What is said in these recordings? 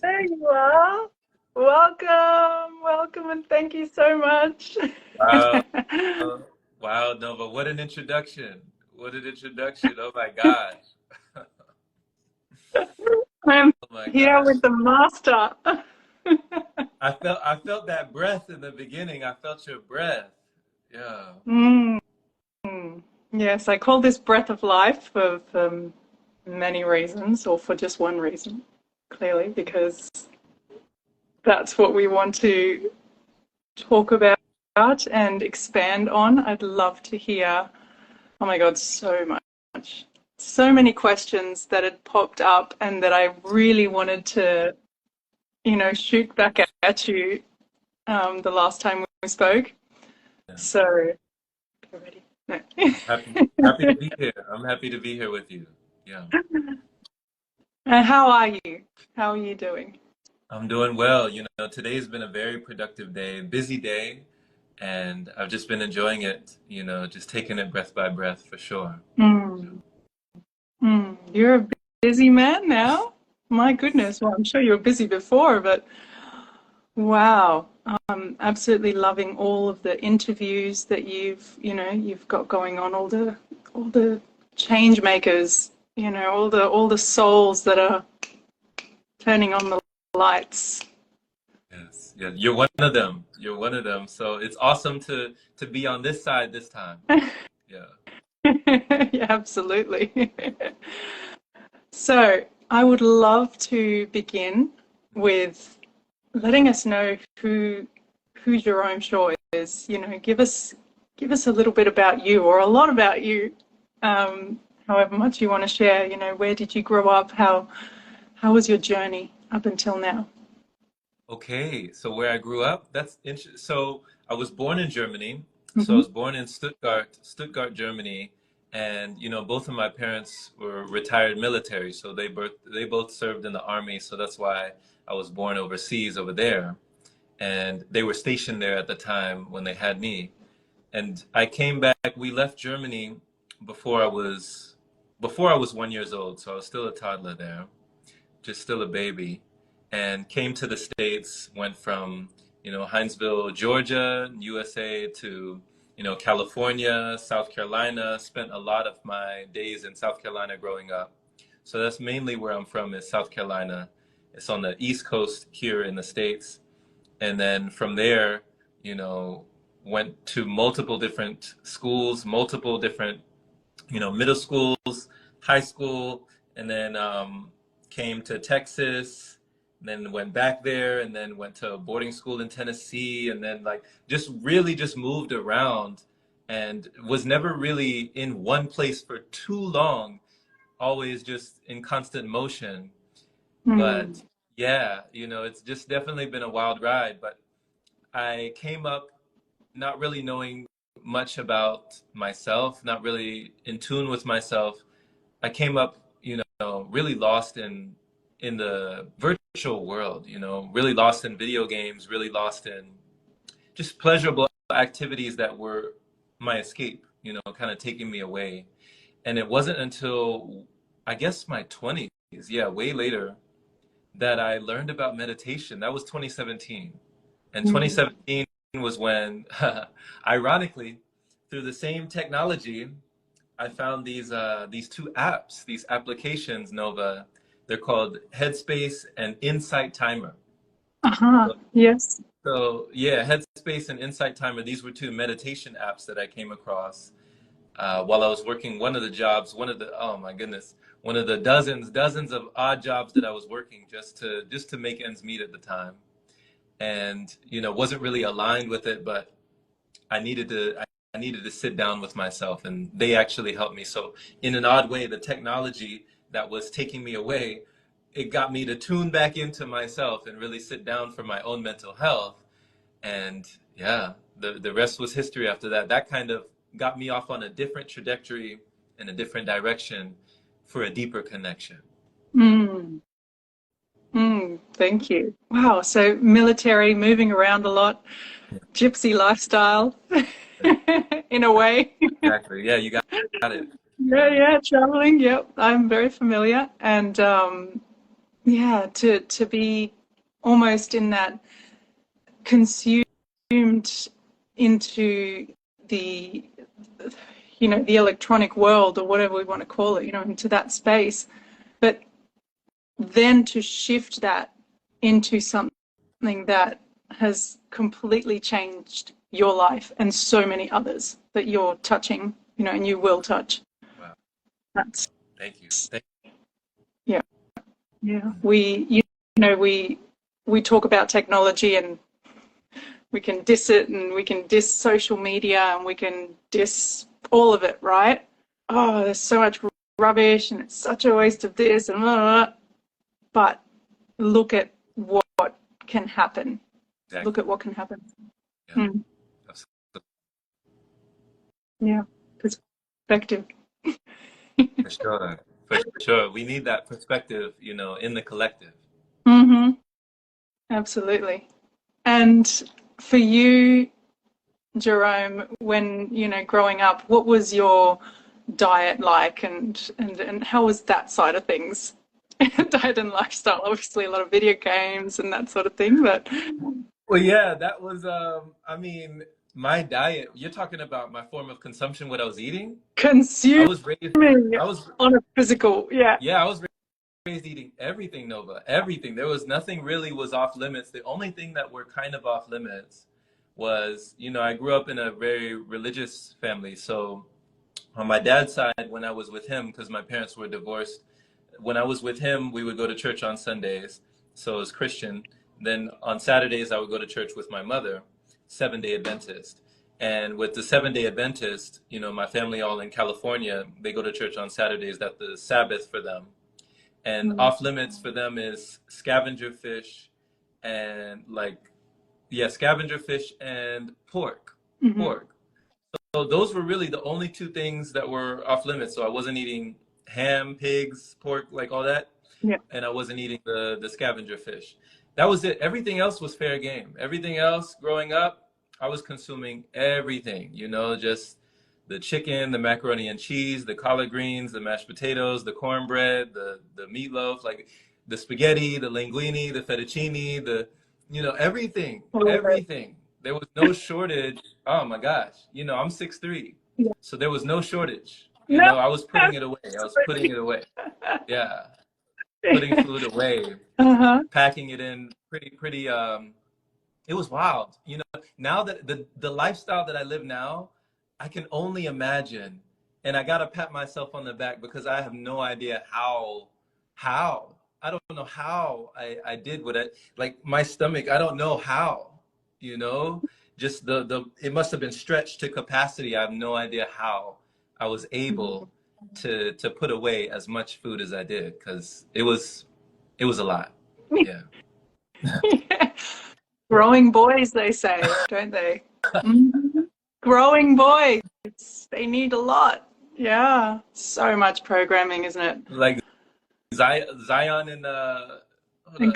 There you are. Welcome, and thank you so much. Wow, wow, Nova, what an introduction. What an introduction. Oh my gosh. I'm Oh my here gosh. with the master. I felt that breath in the beginning. I felt your breath. Yeah. Mm. Yes, I call this breath of life for many reasons, or for just one reason, clearly, because that's what we want to talk about and expand on. I'd love to hear, oh my God, so much. So many questions that had popped up and that I really wanted to, shoot back at you the last time we spoke. Yeah. So, get ready. No. I'm happy to be here. I'm happy to be here with you. Yeah. How are you? How are you doing? I'm doing well. Today's been a very productive day, busy day, and I've just been enjoying it, just taking it breath by breath for sure. Mm. You're a busy man now? My goodness. Well, I'm sure you were busy before, but wow. I'm absolutely loving all of the interviews that you've got going on, all the change makers, all the souls that are turning on the lights. Yes, yeah, you're one of them. You're one of them. So it's awesome to be on this side this time. Yeah. Yeah, absolutely. So I would love to begin with letting us know who Jerome Shaw is. Give us a little bit about you, or a lot about you, however much you want to share. Where did you grow up? How was your journey up until now? Okay, so where I grew up, that's interesting. So I was born in Germany. So I Mm-hmm. was born in Stuttgart, Germany, and both of my parents were retired military, so they both served in the army, so that's why I was born overseas over there. And they were stationed there at the time when they had me. And I came back, we left Germany before I was before I was 1 years old, so I was still a toddler there, just still a baby, and came to the States, went from, Hinesville, Georgia, USA to, California, South Carolina, spent a lot of my days in South Carolina growing up. So that's mainly where I'm from, is South Carolina. It's on the East Coast here in the States. And then from there, you know, went to multiple different schools, multiple different, middle schools, high school, and then came to Texas, and then went back there, and then went to a boarding school in Tennessee, and then like just really just moved around and was never really in one place for too long, always just in constant motion. Mm. But yeah, it's just definitely been a wild ride. But I came up not really knowing much about myself, not really in tune with myself. I came up, really lost in the virtual world, really lost in video games, really lost in just pleasurable activities that were my escape, kind of taking me away. And it wasn't until I guess my 20s, yeah, way later, that I learned about meditation. That was 2017. And Mm. 2017 was when, ironically, through the same technology, I found these two apps, these applications, Nova. They're called Headspace and Insight Timer. Uh-huh. So, Yes. so yeah, Headspace and Insight Timer. These were two meditation apps that I came across while I was working one of the jobs, oh my goodness, one of the dozens of odd jobs that I was working just to make ends meet at the time, and wasn't really aligned with it, but I needed to sit down with myself, and they actually helped me. So in an odd way, the technology that was taking me away, it got me to tune back into myself and really sit down for my own mental health. And yeah, the rest was history after that. That kind of got me off on a different trajectory in a different direction for a deeper connection. Yeah. Mm. Thank you. Wow. So military, moving around a lot, gypsy lifestyle in a way. Exactly. Yeah, you got it. Yeah, Yeah. yeah, traveling. Yep, I'm very familiar. And yeah, to be almost in that consumed into the, you know, the electronic world or whatever we want to call it, you know, into that space. But then to shift that into something that has completely changed your life and so many others that you're touching, you know, and you will touch. Wow. That's, Thank you. Thank yeah, yeah. you. You know, we talk about technology and we can diss it and we can diss social media and we can diss all of it, right? Oh, there's so much rubbish and it's such a waste of this and blah, blah, blah. But look at what can happen. Exactly. Look at what can happen. Yeah. Yeah, perspective. For sure. For sure. We need that perspective, you know, in the collective. Mm-hmm. Absolutely. And for you, Jerome, when, you know, growing up, what was your diet like and how was that side of things? Diet and lifestyle, obviously a lot of video games and that sort of thing, but Well, yeah, that was I mean, my diet, you're talking about my form of consumption, what I was eating? I consuming was raised I was on a physical, yeah. yeah, I was raised eating everything, Nova, everything. There was nothing really was off limits. The only thing that were kind of off limits was, you know, I grew up in a very religious family. So on my dad's side, when I was with him, because my parents were divorced, when I was with him, we would go to church on Sundays. So I was Christian. Then on Saturdays, I would go to church with my mother, Seventh-day Adventist. And with the Seventh-day Adventist, you know, my family all in California, they go to church on Saturdays. That's the Sabbath for them. And Mm-hmm. off limits for them is scavenger fish and scavenger fish and pork. Mm-hmm. Pork. So those were really the only two things that were off limits. So I wasn't eating ham, pigs, pork, like all that, Yeah. and I wasn't eating the scavenger fish. That was it. Everything else was fair game. Everything else growing up, I was consuming everything, you know, just the chicken, the macaroni and cheese, the collard greens, the mashed potatoes, the cornbread, the meatloaf, like the spaghetti, the linguine, the fettuccine, the, you know, everything, All of it. everything. There was no shortage. Oh my gosh. You know, I'm 6'3", Yeah. so there was no shortage. You No, know, I was putting it away. I was putting absolutely. it away. Yeah. Putting food away, Uh-huh. packing it in pretty it was wild. You know, now that the lifestyle that I live now, I can only imagine, and I gotta pat myself on the back because I have no idea how I don't know how I did what I, like my stomach, I don't know how, you know, just the it must have been stretched to capacity. I have no idea how I was able to put away as much food as I did because it was a lot. Yeah. Yeah. Growing boys, they say, don't they? Mhm. Growing boys, they need a lot. Yeah, so much programming, isn't it? Like Zion and hold In on.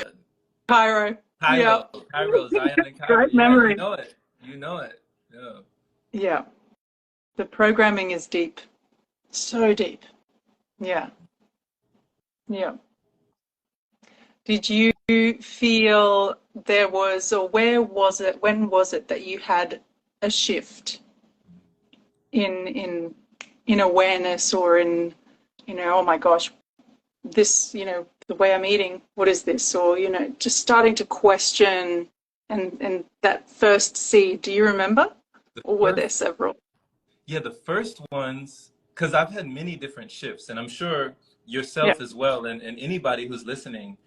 Cairo. Yeah. Cairo, Zion and Cairo. Great Yeah, you memory. know it. You know it. Yeah. Yeah, the programming is deep, so deep. Yeah, yeah. Did you feel there was, or where was it, when was it that you had a shift in in awareness or in, you know, oh my gosh, this, you know, the way I'm eating, what is this? Or, you know, just starting to question and that first seed, do you remember? The Or were there first, several? yeah, the first ones, because I've had many different shifts, and I'm sure Yeah. yourself as well, and anybody who's listening,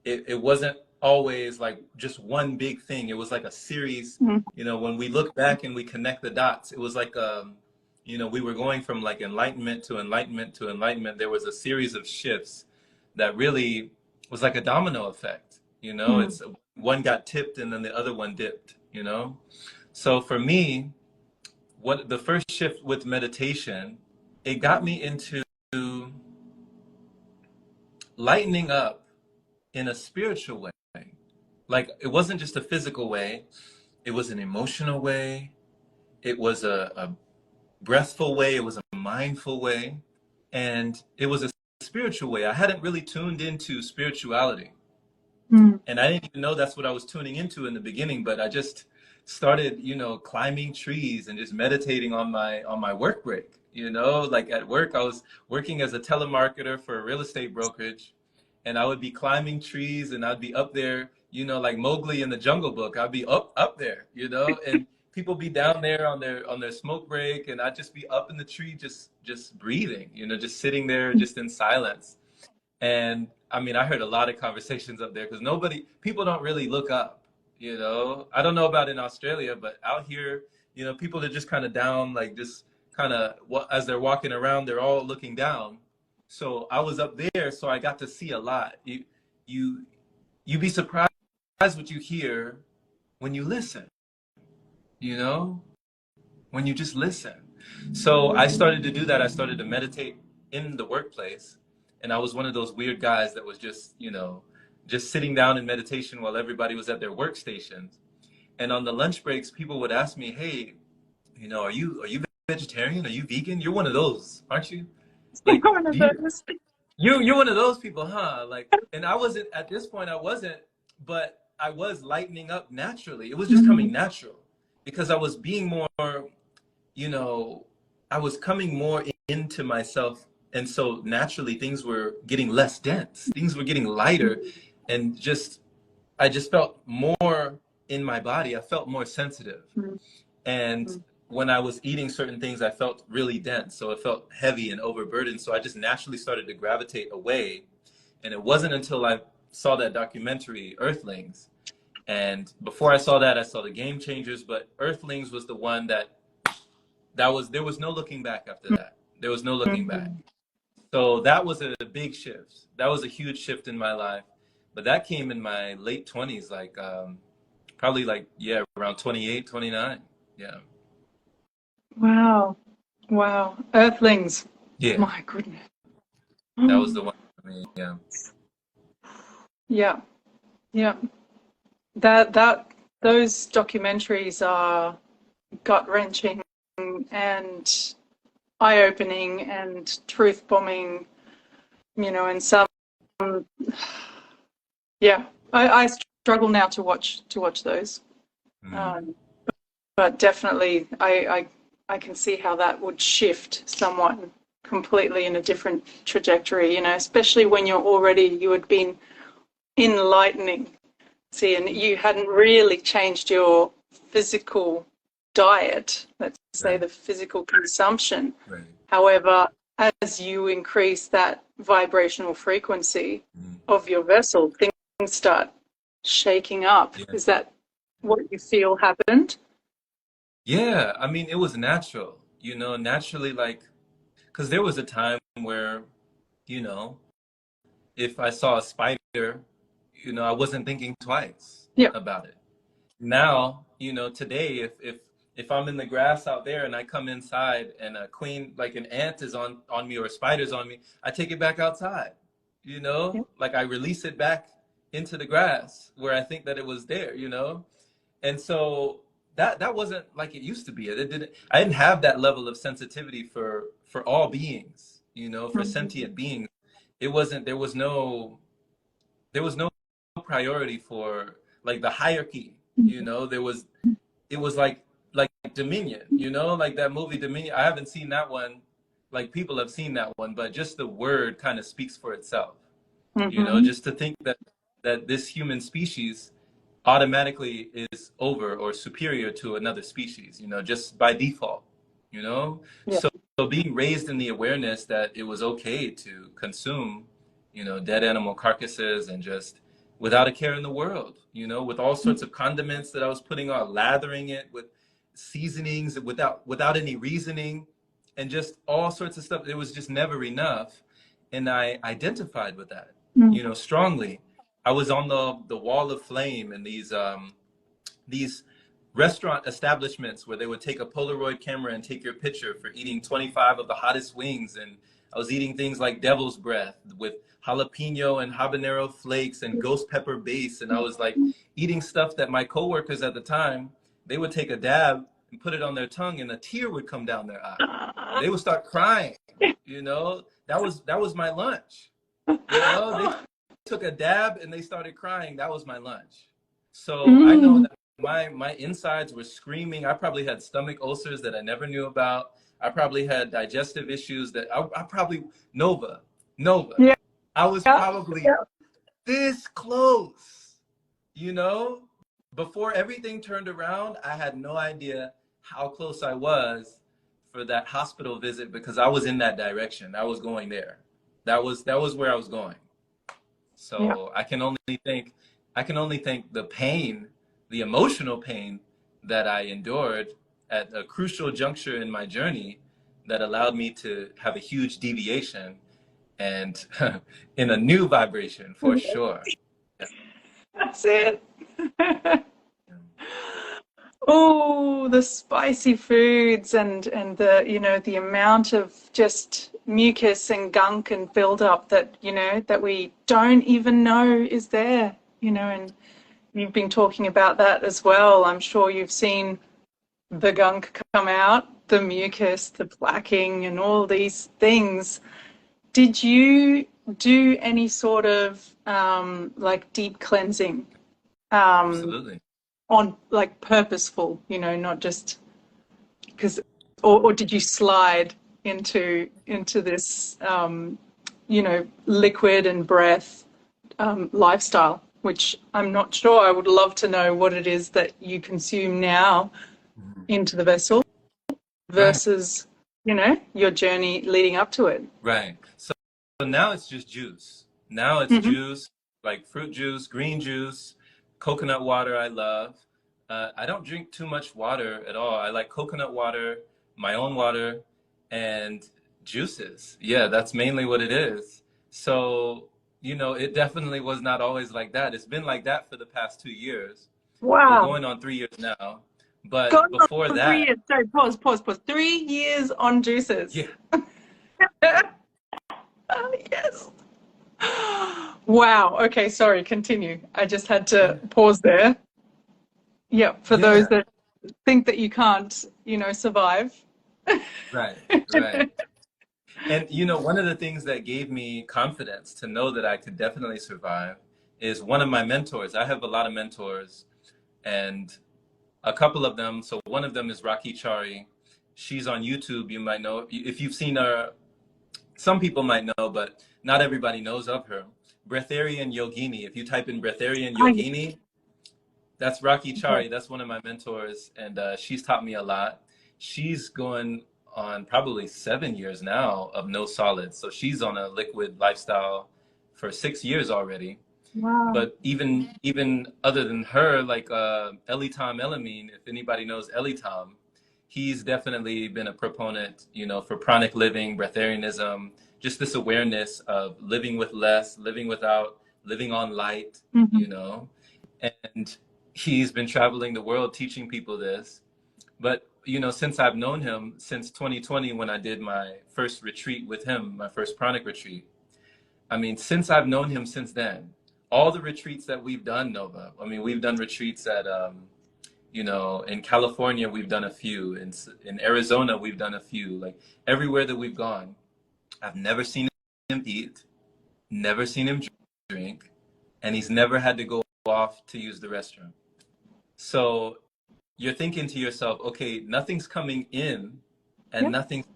it wasn't always like just one big thing. It was like a series, Mm. you know, when we look back and we connect the dots, it was like, you know, we were going from like enlightenment to enlightenment to enlightenment. There was a series of shifts that really was like a domino effect, you know, Mm. it's one got tipped and then the other one dipped, you know? So for me, what the first shift with meditation, it got me into lightening up in a spiritual way. Like it wasn't just a physical way, it was an emotional way, it was a breathful way, it was a mindful way, and it was a spiritual way. I hadn't really tuned into spirituality. And I didn't even know that's what I was tuning into in the beginning, but I just started, you know, climbing trees and just meditating on my work break. You know, like at work, I was working as a telemarketer for a real estate brokerage, and I would be climbing trees and I'd be up there, you know, like Mowgli in the Jungle Book. I'd be up there, you know, and people be down there on their smoke break, and I'd just be up in the tree just breathing, you know, just sitting there just in silence. And I mean, I heard a lot of conversations up there because people don't really look up, you know. I don't know about in Australia, but out here, you know, people are just kind of down, like just kind of as they're walking around, they're all looking down. So I was up there, so I got to see a lot. You you'd be surprised what you hear when you listen, you know, when you just listen. So I started to do that. I started to meditate in the workplace. And I was one of those weird guys that was just, you know, just sitting down in meditation while everybody was at their workstations. And on the lunch breaks, people would ask me, hey, you know, are you vegetarian? Are you vegan? You're one of those, aren't you? Like, One of do you, those. you're one of those people, huh? Like, and I wasn't, at this point, I wasn't, but I was lightening up naturally. It was just coming natural because I was being more, you know, I was coming more into myself. And so naturally things were getting less dense, things were getting lighter, and I just felt more in my body. I felt more sensitive. And when I was eating certain things, I felt really dense. So it felt heavy and overburdened. So I just naturally started to gravitate away. And it wasn't until I saw that documentary, Earthlings. And before I saw that, I saw the Game Changers, but Earthlings was the one there was no looking back after that. There was no looking back. So that was a big shift. That was a huge shift in my life. But that came in my late 20s, like probably like, yeah, around 28, 29. Yeah. Wow. Wow. Earthlings. Yeah. My goodness. That was the one for me. Yeah. Yeah. Yeah. Those documentaries are gut-wrenching and eye-opening and truth-bombing, you know, and some, yeah, I struggle now to watch those, but definitely I can see how that would shift someone completely in a different trajectory, you know, especially when you had been enlightening, see, and you hadn't really changed your physical diet, let's say the physical consumption. Right. However, as you increase that vibrational frequency of your vessel, things start shaking up. Yeah. Is that what you feel happened? Yeah. I mean, it was natural, you know, naturally, like, because there was a time where, you know, if I saw a spider, you know, I wasn't thinking twice about it. Now, you know, today, if I'm in the grass out there and I come inside and a queen, like an ant is on me or a spider's on me, I take it back outside, you know, like I release it back into the grass where I think that it was there, you know? And so that wasn't like it used to be. I didn't have that level of sensitivity for all beings, you know, for sentient beings. There was no priority for like the hierarchy, you know. It was like Dominion, you know, like that movie Dominion. I haven't seen that one, like people have seen that one, but just the word kind of speaks for itself, you know. Just to think that this human species automatically is over or superior to another species, you know, just by default, you know. So being raised in the awareness that it was okay to consume, you know, dead animal carcasses and just without a care in the world, you know, with all sorts of condiments that I was putting on, lathering it with seasonings without any reasoning and just all sorts of stuff. It was just never enough. And I identified with that, you know, strongly. I was on the wall of flame and these restaurant establishments where they would take a Polaroid camera and take your picture for eating 25 of the hottest wings. And I was eating things like devil's breath with jalapeno and habanero flakes and ghost pepper base. And I was like eating stuff that my coworkers at the time, they would take a dab and put it on their tongue and a tear would come down their eye. They would start crying. You know, that was my lunch. You know, they took a dab and they started crying. That was my lunch. So I know Mm. that my insides were screaming. I probably had stomach ulcers that I never knew about. I probably had digestive issues that I probably Nova. Yeah. I was probably Yeah. this close, you know? Before everything turned around, I had no idea how close I was for that hospital visit because I was in that direction. I was going there. That was where I was going. Yeah. So I can only think the pain, the emotional pain that I endured at a crucial juncture in my journey that allowed me to have a huge deviation and in a new vibration for sure. Yeah. That's it. Oh, the spicy foods and the, you know, the amount of just mucus and gunk and buildup that, you know, that we don't even know is there, you know, and you've been talking about that as well. I'm sure you've seen the gunk come out, the mucus, the blacking, and all these things. Did you do any sort of like deep cleansing um, Absolutely. on like purposeful, you know, not just because, or did you slide into this, you know, liquid and breath lifestyle? Which I'm not sure. I would love to know what it is that you consume now Mhm. into the vessel Right. versus, you know, your journey leading up to it. Right. So now it's just juice. Now it's Hmm. juice, like fruit juice, green juice, coconut water I love. I don't drink too much water at all. I like coconut water, my own water, and juices. Yeah, that's mainly what it is. So, you know, it definitely was not always like that. It's been like that for the past 2 years. We're Wow. going on 3 years now. But Gone before on 3 years. that, Sorry, pause. 3 years on juices. yeah, Yes. Wow. Okay, sorry, continue. I just had to yeah, pause there. Yeah, for those yeah, that think that you can't, you know, survive. right, right. And you know, one of the things that gave me confidence to know that I could definitely survive is one of my mentors. I have a lot of mentors, and a couple of them. So one of them is Raki Chari. She's on YouTube. You might know if you've seen her. Some people might know, but not everybody knows of her. Breatharian Yogini. If you type in Breatharian I, Yogini, that's Raki Chari. That's one of my mentors, and she's taught me a lot. She's going on probably 7 years now of no solids. So she's on a liquid lifestyle for 6 years already. wow. But even other than her, like Elitam Elamine, if anybody knows Elitam, he's definitely been a proponent, you know, for pranic living, breatharianism, just this awareness of living with less, living without, living on light, Hmm. you know. And he's been traveling the world teaching people this. But, you know, since I've known him, since 2020, when I did my first retreat with him, my first pranic retreat, I mean, since I've known him since then, all the retreats that we've done, Nova, I mean, we've done retreats at, you know, in California, we've done a few. In Arizona, we've done a few. Like everywhere that we've gone, I've never seen him eat, never seen him drink, and he's never had to go off to use the restroom. So you're thinking to yourself, okay, nothing's coming in and Yep. nothing's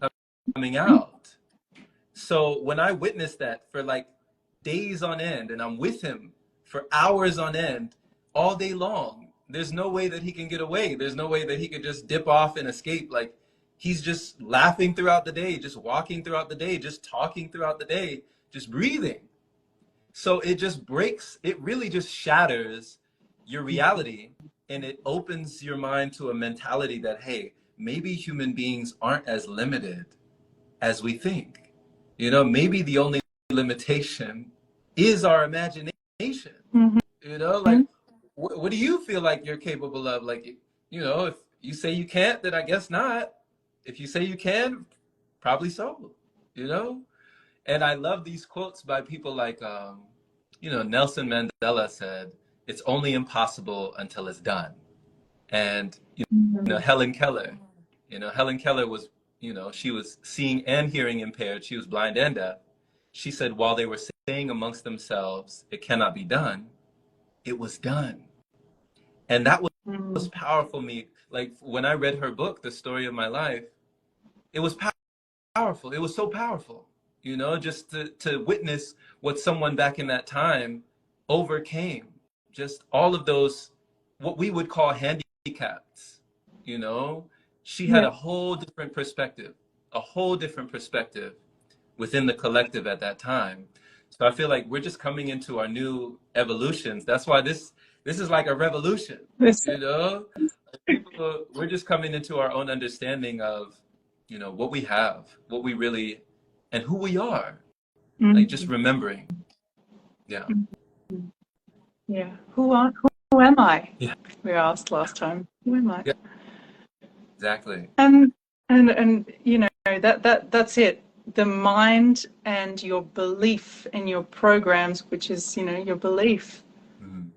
coming out. So when I witnessed that for like days on end and I'm with him for hours on end all day long, there's no way that he can get away. There's no way that he could just dip off and escape. Like he's just laughing throughout the day, just walking throughout the day, just talking throughout the day, just breathing. So it just breaks, it really just shatters your reality and it opens your mind to a mentality that, hey, maybe human beings aren't as limited as we think. You know, maybe the only limitation is our imagination. Hmm. You know, like, what do you feel like you're capable of? Like, you know, if you say you can't, then I guess not. If you say you can, probably so. You know, and I love these quotes by people like, you know, Nelson Mandela said, "It's only impossible until it's done." And you know, Helen Keller was, she was seeing and hearing impaired. She was blind and deaf. She said while they were saying amongst themselves, it cannot be done, it was done. And that was powerful me. Like when I read her book, The Story of My Life, it was powerful. It was so powerful, just to witness what someone back in that time overcame. Just all of those, what we would call handicaps, she had Yeah. a whole different perspective, within the collective at that time. So I feel like we're just coming into our new evolutions. That's why this is like a revolution, This, you know? We're just coming into our own understanding of, what we have, what we really, and who we are. Like just remembering. Yeah. yeah. Who am I? Yeah. We asked last time. Who am I? Yeah. Exactly. And that's it. The mind and your belief in your programs, which is, your belief Mhm.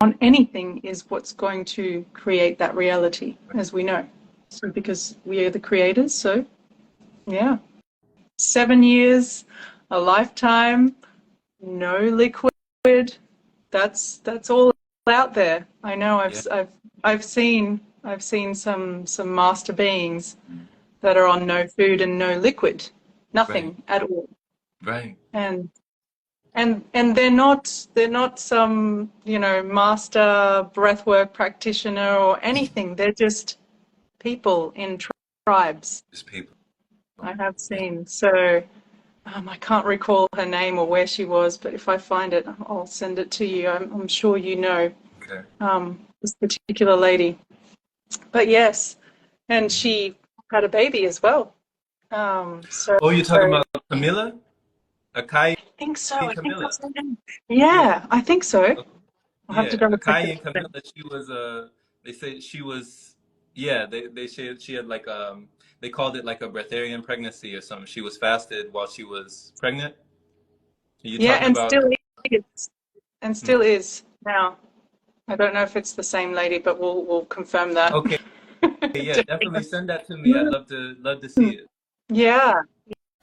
on anything is what's going to create that reality, as we know. So because we are the creators, so yeah. 7 years, a lifetime, no liquid. That's all out there. I know Yeah. I've seen some master beings that are on no food and no liquid, Right. nothing at all. Right. And they're not some, master breathwork practitioner or anything. They're just people in tribes. Just people. I have Yeah. seen. So I can't recall her name or where she was, but if I find it, I'll send it to you. I'm sure you know Okay. this particular lady. But yes, and Mhm. she had a baby as well. So Oh, you're talking about Camilla? Akai think so. I think Camilla. that's her name. Yeah. Yeah, I think so. I'll have to Yeah, double check Akai it. and Camilla, she was they say she was, yeah, they said she had like they called it like a breatharian pregnancy or something. She was fasted while she was pregnant. Are you Yeah, talking about? and Hmm. still is now. I don't know if it's the same lady, but we'll confirm that. Okay, yeah, definitely send that to me. I'd love to see it. Yeah,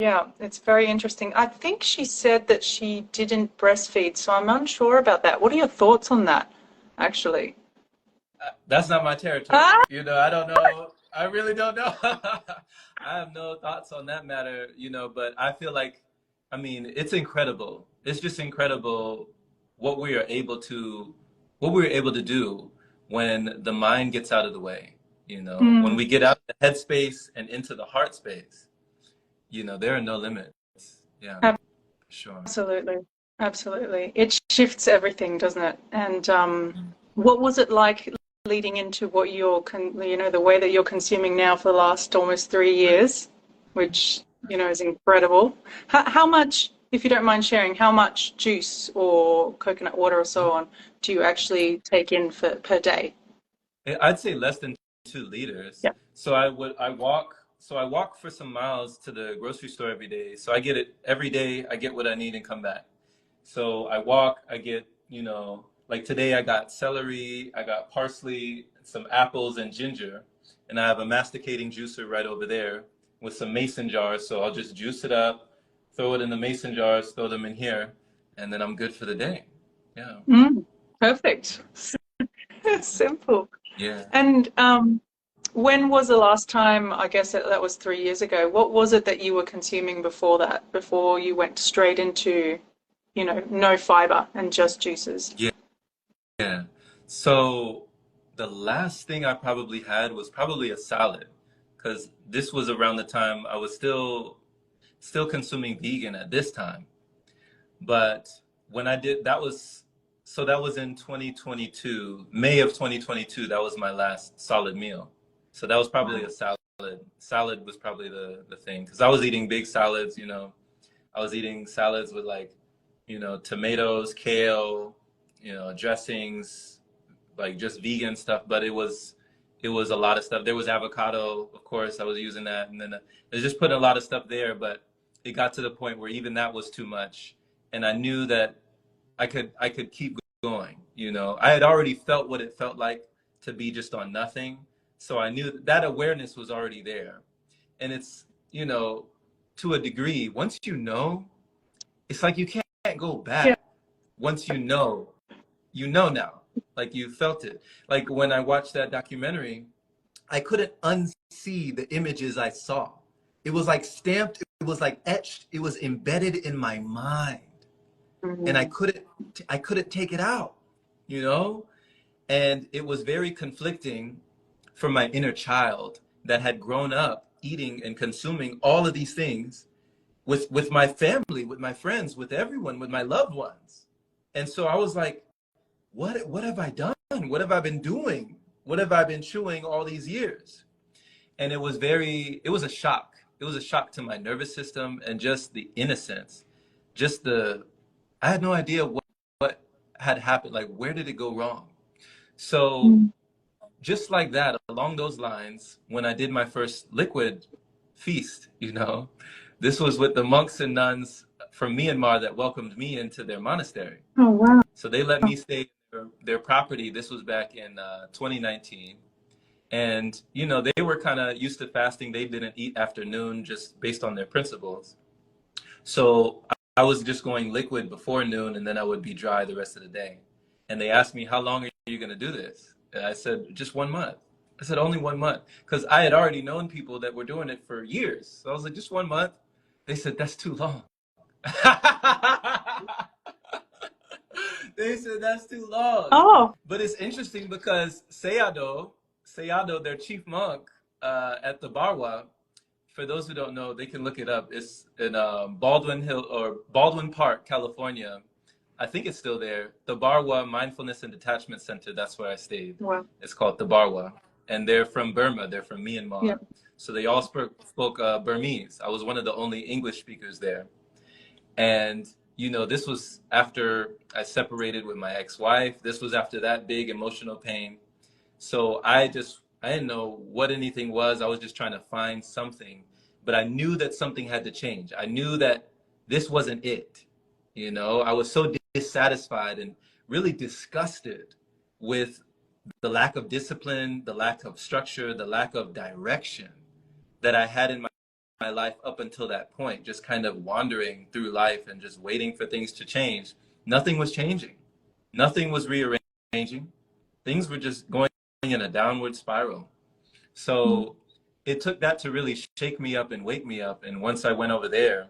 yeah, it's very interesting. I think she said that she didn't breastfeed, so I'm unsure about that. What are your thoughts on that, actually? That's not my territory. Ah, I don't know. I really don't know. I have no thoughts on that matter, but I feel like, I mean, it's incredible. It's just incredible what we are able to, what we are able to do when the mind gets out of the way, when mm, we get out of the head space and into the heart space, there are no limits. Yeah, for sure. absolutely, absolutely. It shifts everything, doesn't it? And Mm. what was it like leading into what the way that you're consuming now for the last almost 3 years, which, is incredible. How much, if you don't mind sharing, how much juice or coconut water or so on do you actually take in per day? I'd say less than 2 liters. Yeah. So I walk for some miles to the grocery store every day. So I get it every day. I get what I need and come back. So I walk, I get, like today I got celery, I got parsley, some apples and ginger, and I have a masticating juicer right over there with some mason jars. So I'll just juice it up, throw it in the mason jars, throw them in here, and then I'm good for the day. Yeah. Perfect. Simple. Yeah. And when was the last time, I guess that was 3 years ago, what was it that you were consuming before that, before you went straight into, no fiber and just juices? Yeah. Yeah. So the last thing I probably had was probably a salad, because this was around the time I was still consuming vegan at this time. But when I did, that was in 2022, May of 2022. That was my last solid meal. So that was probably a salad. Salad was probably the thing, because I was eating big salads. I was eating salads with like, tomatoes, kale, dressings, like just vegan stuff, but it was a lot of stuff. There was avocado, of course, I was using that, and then I was just putting a lot of stuff there, but it got to the point where even that was too much, and I knew that I could keep going. I had already felt what it felt like to be just on nothing, so I knew that awareness was already there, And it's, you know, to a degree, once you know, it's like you can't go Yeah. back. Once you know now. Like you felt it. Like when I watched that documentary, I couldn't unsee the images I saw. It was like stamped, it was like etched, it was embedded in my mind. And Mm-hmm. I couldn't take it out, you know? And it was very conflicting for my inner child that had grown up eating and consuming all of these things with my family, with my friends, with everyone, with my loved ones. And so I was like, what have I done? What have I been doing? What have I been chewing all these years? And it was a shock. It was a shock to my nervous system and just the innocence. Just I had no idea what had happened. Like, where did it go wrong? So just like that, along those lines, when I did my first liquid feast, you know, this was with the monks and nuns from Myanmar that welcomed me into their monastery. Oh, wow. So they let me stay in their property. This was back in 2019. And, you know, they were kind of used to fasting. They didn't eat after noon just based on their principles. So I was just going liquid before noon, and then I would be dry the rest of the day. And they asked me, how long are you going to do this? And I said, just 1 month. I said, only 1 month. Because I had already known people that were doing it for years. So I was like, just 1 month. They said, that's too long. They said, that's too long. Oh, But it's interesting because Sayadaw, their chief monk at the Barwa, for those who don't know, they can look it up. It's in Baldwin Park, California. I think it's still there. The Barwa Mindfulness and Detachment Center. That's where I stayed. wow. It's called the Barwa, and they're from Burma. They're from Myanmar. Yeah. So they all spoke Burmese. I was one of the only English speakers there, and you know, this was after I separated with my ex-wife. This was after that big emotional pain. So I didn't know what anything was. I was just trying to find something, but I knew that something had to change. I knew that this wasn't it. You know, I was so dissatisfied and really disgusted with the lack of discipline, the lack of structure, the lack of direction that I had in my life up until that point, just kind of wandering through life and just waiting for things to change. Nothing was changing. Nothing was rearranging. Things were just going in a downward spiral. So it took that to really shake me up and wake me up. And once I went over there,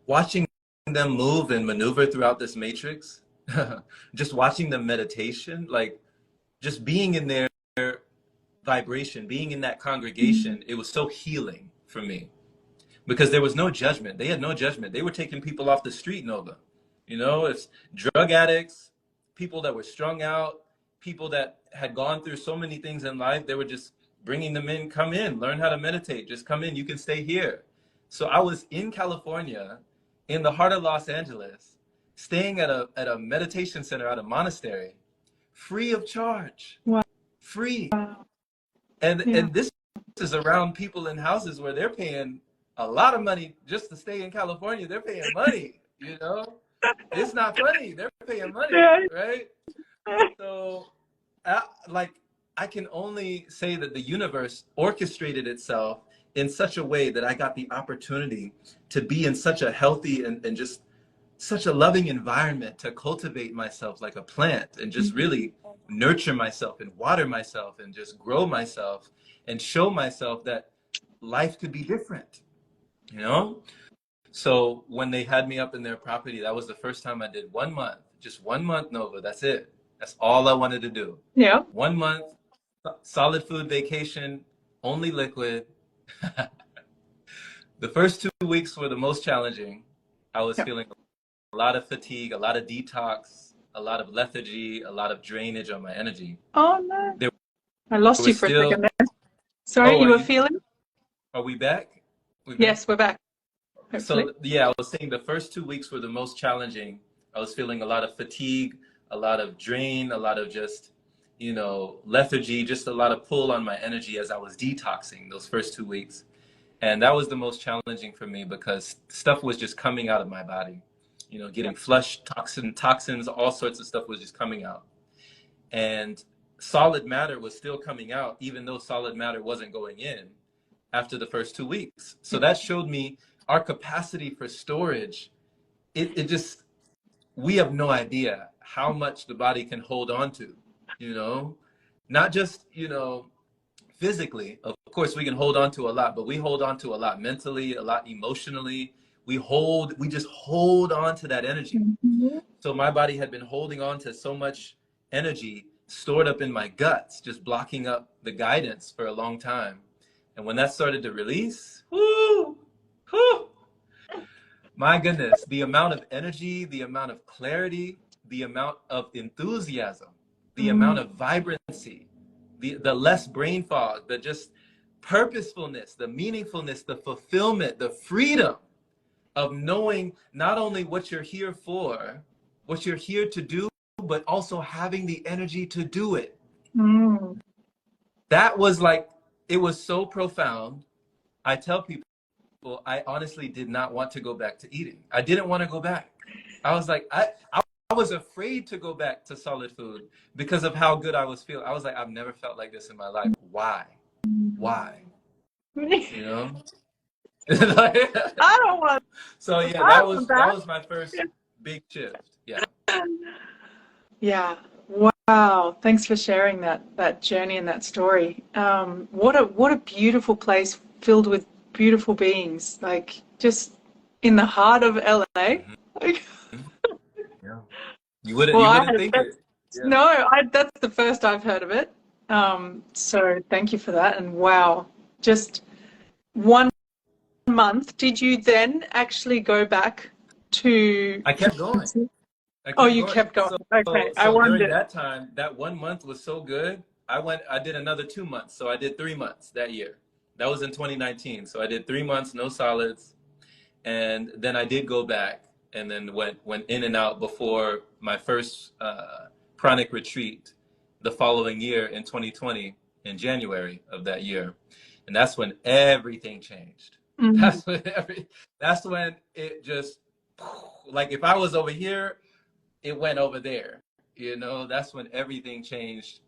watching them move and maneuver throughout this matrix, just watching them meditation, like just being in their vibration, being in that congregation, it was so healing for me because there was no judgment. They had no judgment. They were taking people off the street, Nova. You know, it's drug addicts, people that were strung out, people that had gone through so many things in life. They were just bringing them in, come in, learn how to meditate, just come in, you can stay here. So I was in California, in the heart of Los Angeles, staying at a meditation center at a monastery, free of charge, Wow. free. Yeah. And this is around people in houses where they're paying a lot of money just to stay in California. They're paying money, you know? It's not funny. They're paying money, right? So, I can only say that the universe orchestrated itself in such a way that I got the opportunity to be in such a healthy and just such a loving environment to cultivate myself like a plant and just really nurture myself and water myself and just grow myself and show myself that life could be different, you know? So when they had me up in their property, that was the first time I did 1 month, just 1 month, Nova. That's it. That's all I wanted to do. Yeah. 1 month, solid food vacation, only liquid. The first 2 weeks were the most challenging. I was feeling a lot of fatigue, a lot of detox, a lot of lethargy, a lot of drainage on my energy. Oh, no. There I lost were you for a still, second there. Sorry, oh, you were feeling? are we back? We back? Yes, we're back. Hopefully. So yeah, I was saying the first 2 weeks were the most challenging. I was feeling a lot of fatigue, a lot of drain, a lot of just, you know, lethargy, just a lot of pull on my energy as I was detoxing those first 2 weeks. And that was the most challenging for me because stuff was just coming out of my body, you know, getting flushed, toxins, all sorts of stuff was just coming out. And solid matter was still coming out, even though solid matter wasn't going in. after the first 2 weeks. So that showed me our capacity for storage. It just, we have no idea how much the body can hold on to, you know, not just, you know, physically. Of course, we can hold on to a lot, but we hold on to a lot mentally, a lot emotionally. We just hold on to that energy. Mm-hmm. So my body had been holding on to so much energy stored up in my guts, just blocking up the guidance for a long time. And when that started to release, whoo, whoo, my goodness, the amount of energy, the amount of clarity, the amount of enthusiasm, the amount of vibrancy, the less brain fog, the just purposefulness, the meaningfulness, the fulfillment, the freedom of knowing not only what you're here for, what you're here to do, but also having the energy to do it. Mm. That was like, it was so profound. I tell people, I honestly did not want to go back to eating. I didn't want to go back. I was like, I was afraid to go back to solid food because of how good I was feeling. I was like, I've never felt like this in my life. Why? Why? You know? I don't want. So yeah, I that want was my first big shift. Yeah. Yeah. Wow. Thanks for sharing that journey and that story. What a beautiful place filled with beautiful beings. Like just in the heart of LA. Mm-hmm. Like, Yeah. well, You wouldn't think it. Yeah. no, that's the first I've heard of it. So thank you for that. And wow, just 1 month. Did you then actually go back to? I kept going. I Oh, kept you going. kept going. Okay, I So during wondered. that time, that 1 month was so good. I did another 2 months. So I did 3 months that year. That was in 2019. So I did 3 months, no solids. And then I did go back and then went in and out before my first pranic retreat the following year in 2020 in January of that year. And that's when everything changed. Mhm. That's when it just, like if I was over here, it went over there. You know, that's when everything changed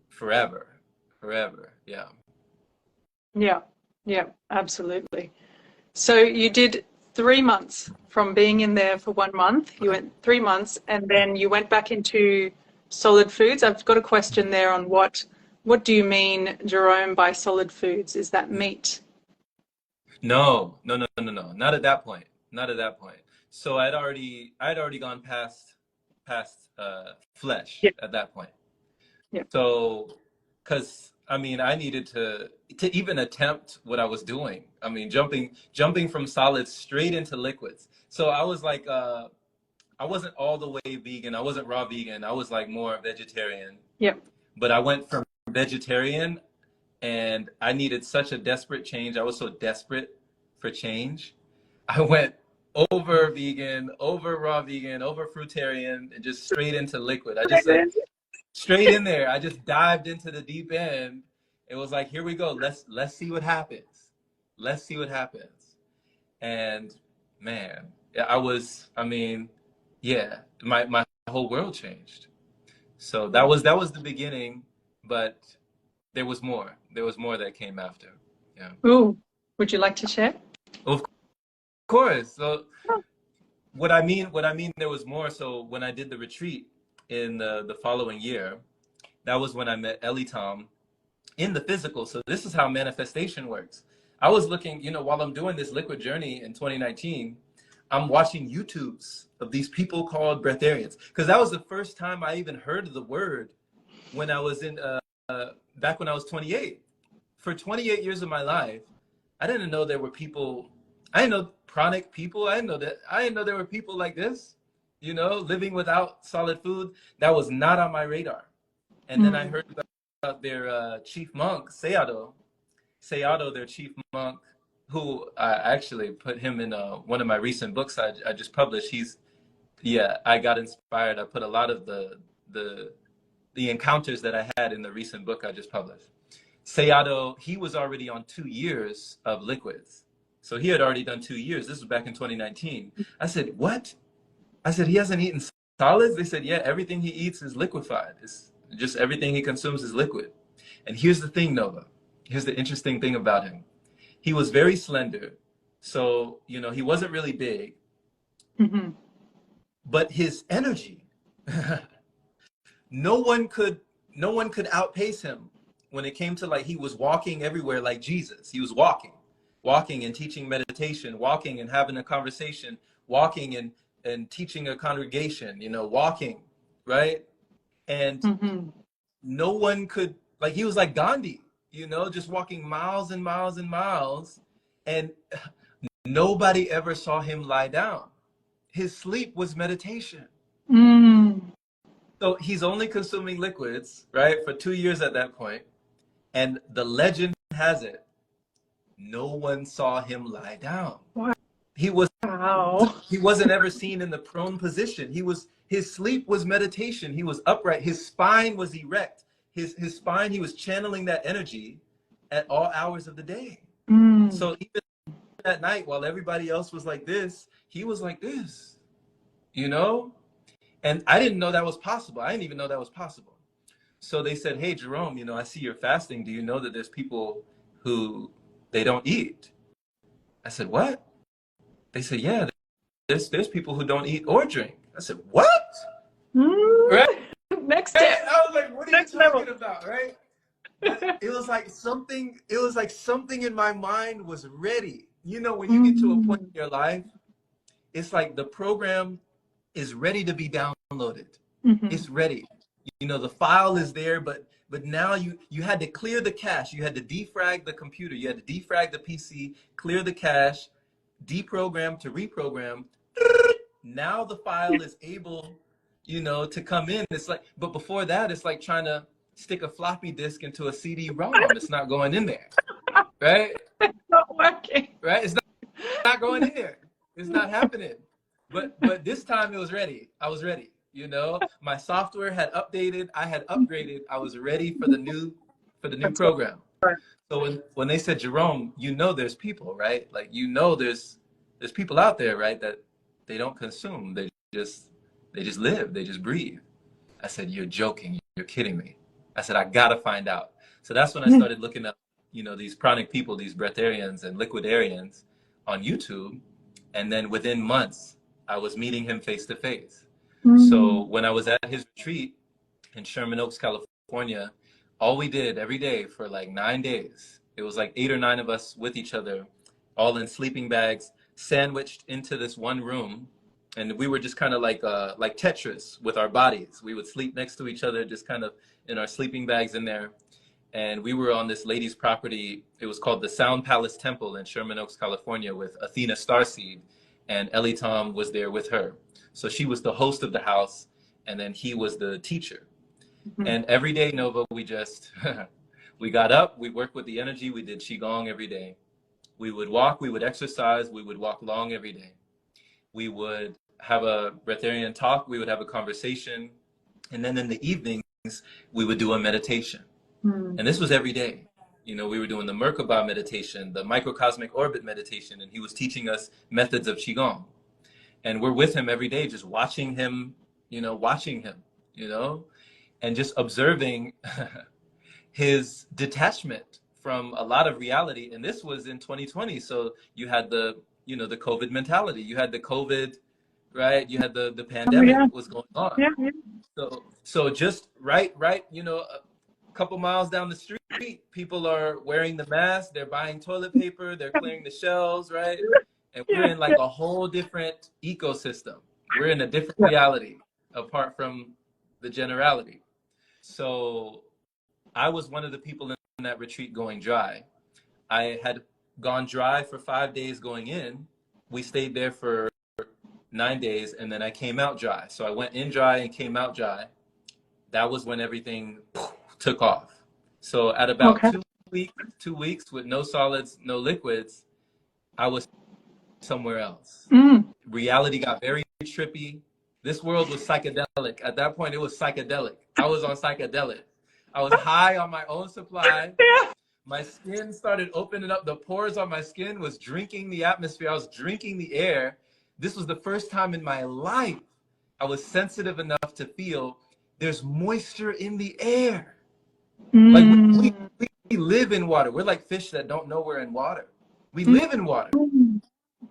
forever. Forever. Yeah. Yeah, yeah, absolutely. So you did 3 months from being in there for 1 month. You went 3 months, and then you went back into solid foods. I've got a question there on what do you mean, Jerome, by solid foods? Is that meat? No, no, no, no, no. Not at that point. Not at that point. So I'd already gone past flesh Yeah, at that point. yeah. So, because I mean, I needed to even attempt what I was doing. I mean, jumping from solids straight into liquids. So I was like, I wasn't all the way vegan. I wasn't raw vegan. I was like more vegetarian. Yeah. But I went from vegetarian and I needed such a desperate change. I was so desperate for change. I went over vegan, over raw vegan, over fruitarian, and just straight into liquid. I just like straight in there. I just dived into the deep end. It was like, here we go. Let's see what happens. Let's see what happens. And man, I mean, yeah, my whole world changed. So that was the beginning, but there was more. There was more that came after. Yeah. Ooh, would you like to share? Of course. So what I mean there was more. So when I did the retreat in the following year, that was when I met Ellie Tom in the physical. So this is how manifestation works. I was looking, you know, while I'm doing this liquid journey in 2019, I'm watching YouTubes of these people called breatharians because that was the first time I even heard of the word when I was in back when I was 28. For 28 years of my life, I didn't know there were people. I didn't know pranic people. I didn't know that. I didn't know there were people like this. You know, living without solid food. That was not on my radar. And then I Mm. heard about their chief monk, Sayadaw. Sayadaw, their chief monk, who I actually put him in one of my recent books I just published. Yeah, I got inspired. I put a lot of the encounters that I had in the recent book I just published. Sayadaw, he was already on 2 years of liquids. So he had already done 2 years. This was back in 2019. I said, what? I said, he hasn't eaten solids? They said, yeah, everything he eats is liquefied. It's just everything he consumes is liquid. And here's the thing, Nova. Here's the interesting thing about him. He was very slender. So, you know, he wasn't really big, Mm-hmm. but his energy, no one could no one could outpace him when it came to, like, he was walking everywhere like Jesus. He was walking and teaching meditation, walking and having a conversation, walking and teaching a congregation, you know, walking, right? And Mm-hmm. no one could, like, he was like Gandhi, you know, just walking miles and miles and miles, and nobody ever saw him lie down. His sleep was meditation. Mm. So he's only consuming liquids, right, for 2 years at that point. And the legend has it, no one saw him lie down. He was Wow. he wasn't ever seen in the prone position. His sleep was meditation. He was upright. His spine was erect. His spine, he was channeling that energy at all hours of the day. Mm. So even at night, while everybody else was like this, he was like this, you know? And I didn't know that was possible. I didn't even know that was possible. So they said, "Hey, Jerome, you know, I see you're fasting. Do you know that there's people who they don't eat?" I said, "What?" They said, "Yeah, there's people who don't eat or drink." I said, "What?" Right? Next step. I was like, "What are Next you level. talking about?" Right? But it was like something in my mind was ready. You know, when you get to a point in your life, it's like the program is ready to be downloaded. Mm-hmm. It's ready. You know, the file is there, but now you had to clear the cache. You had to defrag the computer. You had to defrag the PC, clear the cache, deprogram to reprogram. Now the file is able, you know, to come in. It's like, but before that, it's like trying to stick a floppy disk into a CD-ROM. It's not going in there, right? Not working. Right? It's not going in there. It's not happening. But this time it was ready. I was ready. You know, my software had updated. I had upgraded. I was ready for the new program. So when they said, "Jerome, you know, there's people, right? Like, you know, there's people out there, right, that they don't consume. They just live. They just breathe." I said, "You're joking. You're kidding me." I said, "I gotta find out." So that's when I started looking up, you know, these pranic people, these breatharians and liquidarians on YouTube. And then within months, I was meeting him face to face. So when I was at his retreat in Sherman Oaks, California, all we did every day for like 9 days, it was like 8 or 9 of us with each other, all in sleeping bags, sandwiched into this one room. And we were just kind of like Tetris with our bodies. We would sleep next to each other, just kind of in our sleeping bags in there. And we were on this lady's property. It was called the Sound Palace Temple in Sherman Oaks, California, with Athena Starseed, and Ellie Tom was there with her. So she was the host of the house, and then he was the teacher. Mm-hmm. And every day, Nova, we just, we got up, we worked with the energy, we did Qigong every day. We would walk, we would exercise, we would walk long every day. We would have a breatharian talk, we would have a conversation, and then in the evenings, we would do a meditation. And this was every day. You know, we were doing the Merkaba meditation, the microcosmic orbit meditation, and he was teaching us methods of Qigong. And we're with him every day, just watching him, you know, and just observing his detachment from a lot of reality. And this was in 2020. So you had the COVID mentality. You had the COVID, right? You had the pandemic was going on. Yeah. So just right, you know, a couple miles down the street, people are wearing the mask, they're buying toilet paper, they're clearing the shelves, right? And we're in like a whole different ecosystem. We're in a different reality apart from the generality. So I was one of the people in that retreat going dry. I had gone dry for 5 days going in. We stayed there for 9 days, and then I came out dry. So I went in dry and came out dry. That was when everything took off. So at about 2 weeks with no solids, no liquids, I was somewhere else. Reality got very trippy. This world was psychedelic. At that point, it was psychedelic. I was on psychedelic. I was high on my own supply. My skin started opening up. The pores on my skin was drinking the atmosphere. I was drinking the air. This was the first time in my life I was sensitive enough to feel there's moisture in the air. Like we live in water. We're like fish that don't know we're in water. We live in water.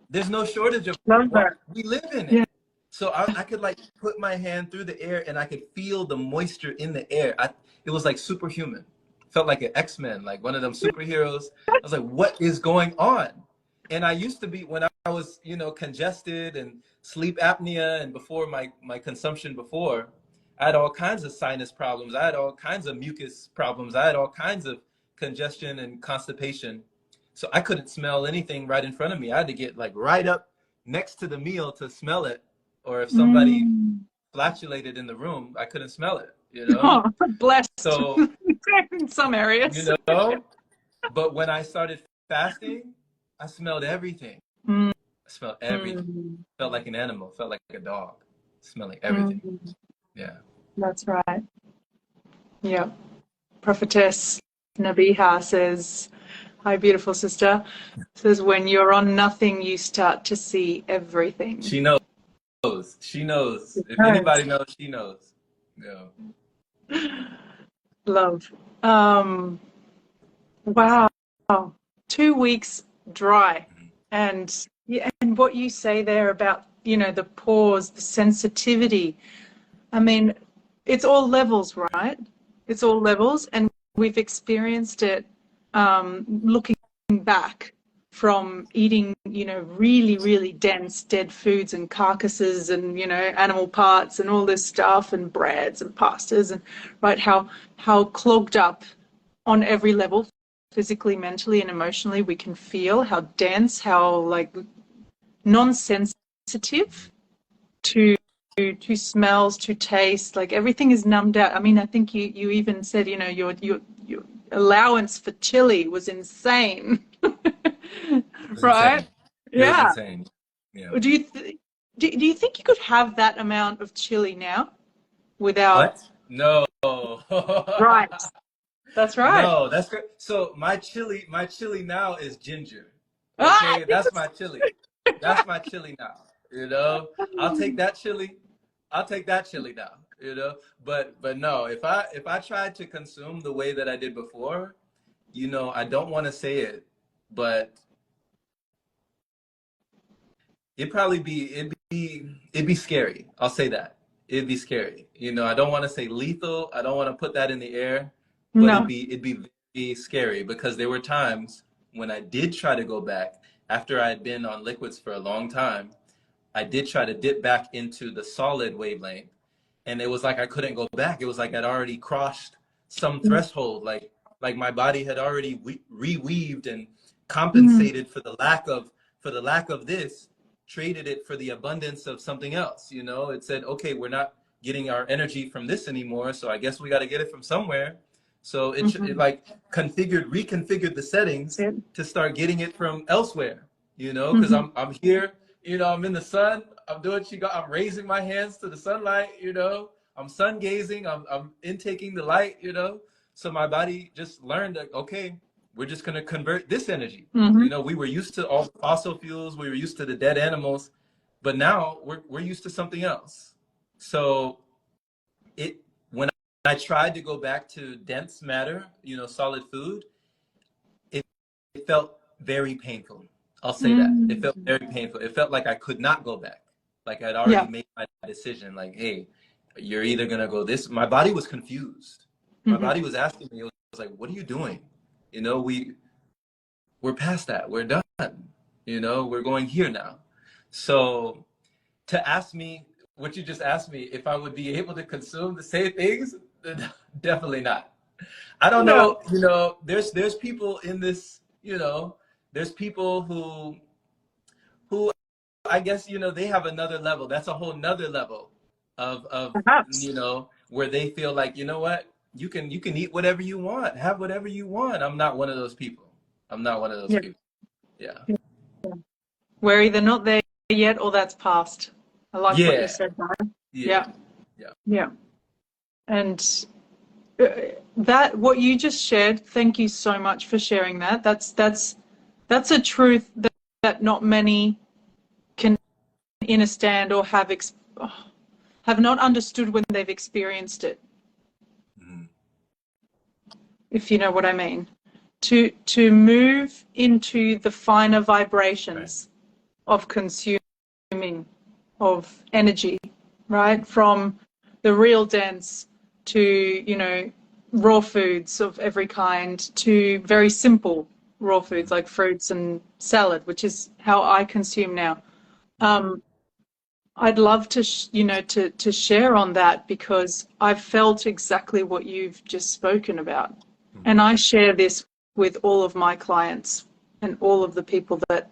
There's no shortage of water. We live in it. Yeah. So I could like put my hand through the air and I could feel the moisture in the air. It was like superhuman. Felt like an X-Men, like one of them superheroes. I was like, what is going on? And I used to be, when I was, you know, congested and sleep apnea, and before my consumption before, I had all kinds of sinus problems. I had all kinds of mucus problems. I had all kinds of congestion and constipation. So I couldn't smell anything right in front of me. I had to get like right up next to the meal to smell it. Or if somebody flatulated in the room, I couldn't smell it, you know? Oh, blessed. So, in some areas. you know, but when I started fasting, I smelled everything. I smelled everything. Felt like an animal, felt like a dog, smelling everything. Yeah. That's right. Yeah. Prophetess Nabiha says, hi, beautiful sister. Says, when you're on nothing, you start to see everything. She knows. She knows. If anybody knows, she knows. Yeah. Love. Wow. 2 weeks dry. And what you say there about, you know, the pause, the sensitivity. I mean, it's all levels, right? It's all levels, and we've experienced it looking back from eating, you know, really, really dense dead foods and carcasses and, you know, animal parts and all this stuff and breads and pastas, and right, how clogged up on every level, physically, mentally, and emotionally, we can feel how dense, how like non-sensitive to smells, to taste, like everything is numbed out. I mean, I think you even said, you know, your allowance for chili was insane. Right? Insane. Yeah. It was insane. Yeah. Do you think you could have that amount of chili now without? What? No. Right. That's right. No, that's great. So my chili now is ginger. Okay, that's my chili. That's my chili now. You know, I'll take that chili. I'll take that chili now. You know, but no, if I tried to consume the way that I did before, you know, I don't want to say it, but it'd be scary. I'll say that. It'd be scary. You know, I don't want to say lethal. I don't want to put that in the air, but No. it'd be very scary, because there were times when I did try to go back after I had been on liquids for a long time. I did try to dip back into the solid wavelength, and it was like I couldn't go back. It was like I'd already crossed some threshold, like my body had already reweaved and compensated for the lack of this, traded it for the abundance of something else. You know, it said, okay, we're not getting our energy from this anymore, so I guess we got to get it from somewhere. So it like reconfigured the settings to start getting it from elsewhere. You know, because I'm here. You know, I'm in the sun. I'm doing Qigong. I'm raising my hands to the sunlight. You know, I'm sun gazing. I'm intaking the light. You know, so my body just learned that, okay, we're just going to convert this energy. You know, we were used to all the fossil fuels. We were used to the dead animals, but now we're used to something else. So when I tried to go back to dense matter, you know, solid food, it felt very painful. I'll say that. It felt very painful. It felt like I could not go back. Like I'd already made my decision. Like, hey, you're either going to go this. My body was confused. My body was asking me, it was like, what are you doing? You know, we're past that. We're done. You know, we're going here now. So to ask me what you just asked me, if I would be able to consume the same things, definitely not. I don't know. You know, there's people in this, you know, there's people who I guess, you know, they have another level. That's a whole nother level of Perhaps. you know, where they feel like, you know what, you can eat whatever you want, have whatever you want. I'm not one of those people. I'm not one of those people. Yeah. We're either not there yet or that's past. I like what you said, Brian. Yeah. And that, what you just shared, thank you so much for sharing that. That's a truth that not many can understand or have not understood when they've experienced it. If you know what I mean. to move into the finer vibrations of consuming, of energy, right? From the real dense to, you know, raw foods of every kind to very simple raw foods like fruits and salad, which is how I consume now. I'd love to, you know, to share on that, because I've felt exactly what you've just spoken about. And I share this with all of my clients and all of the people that,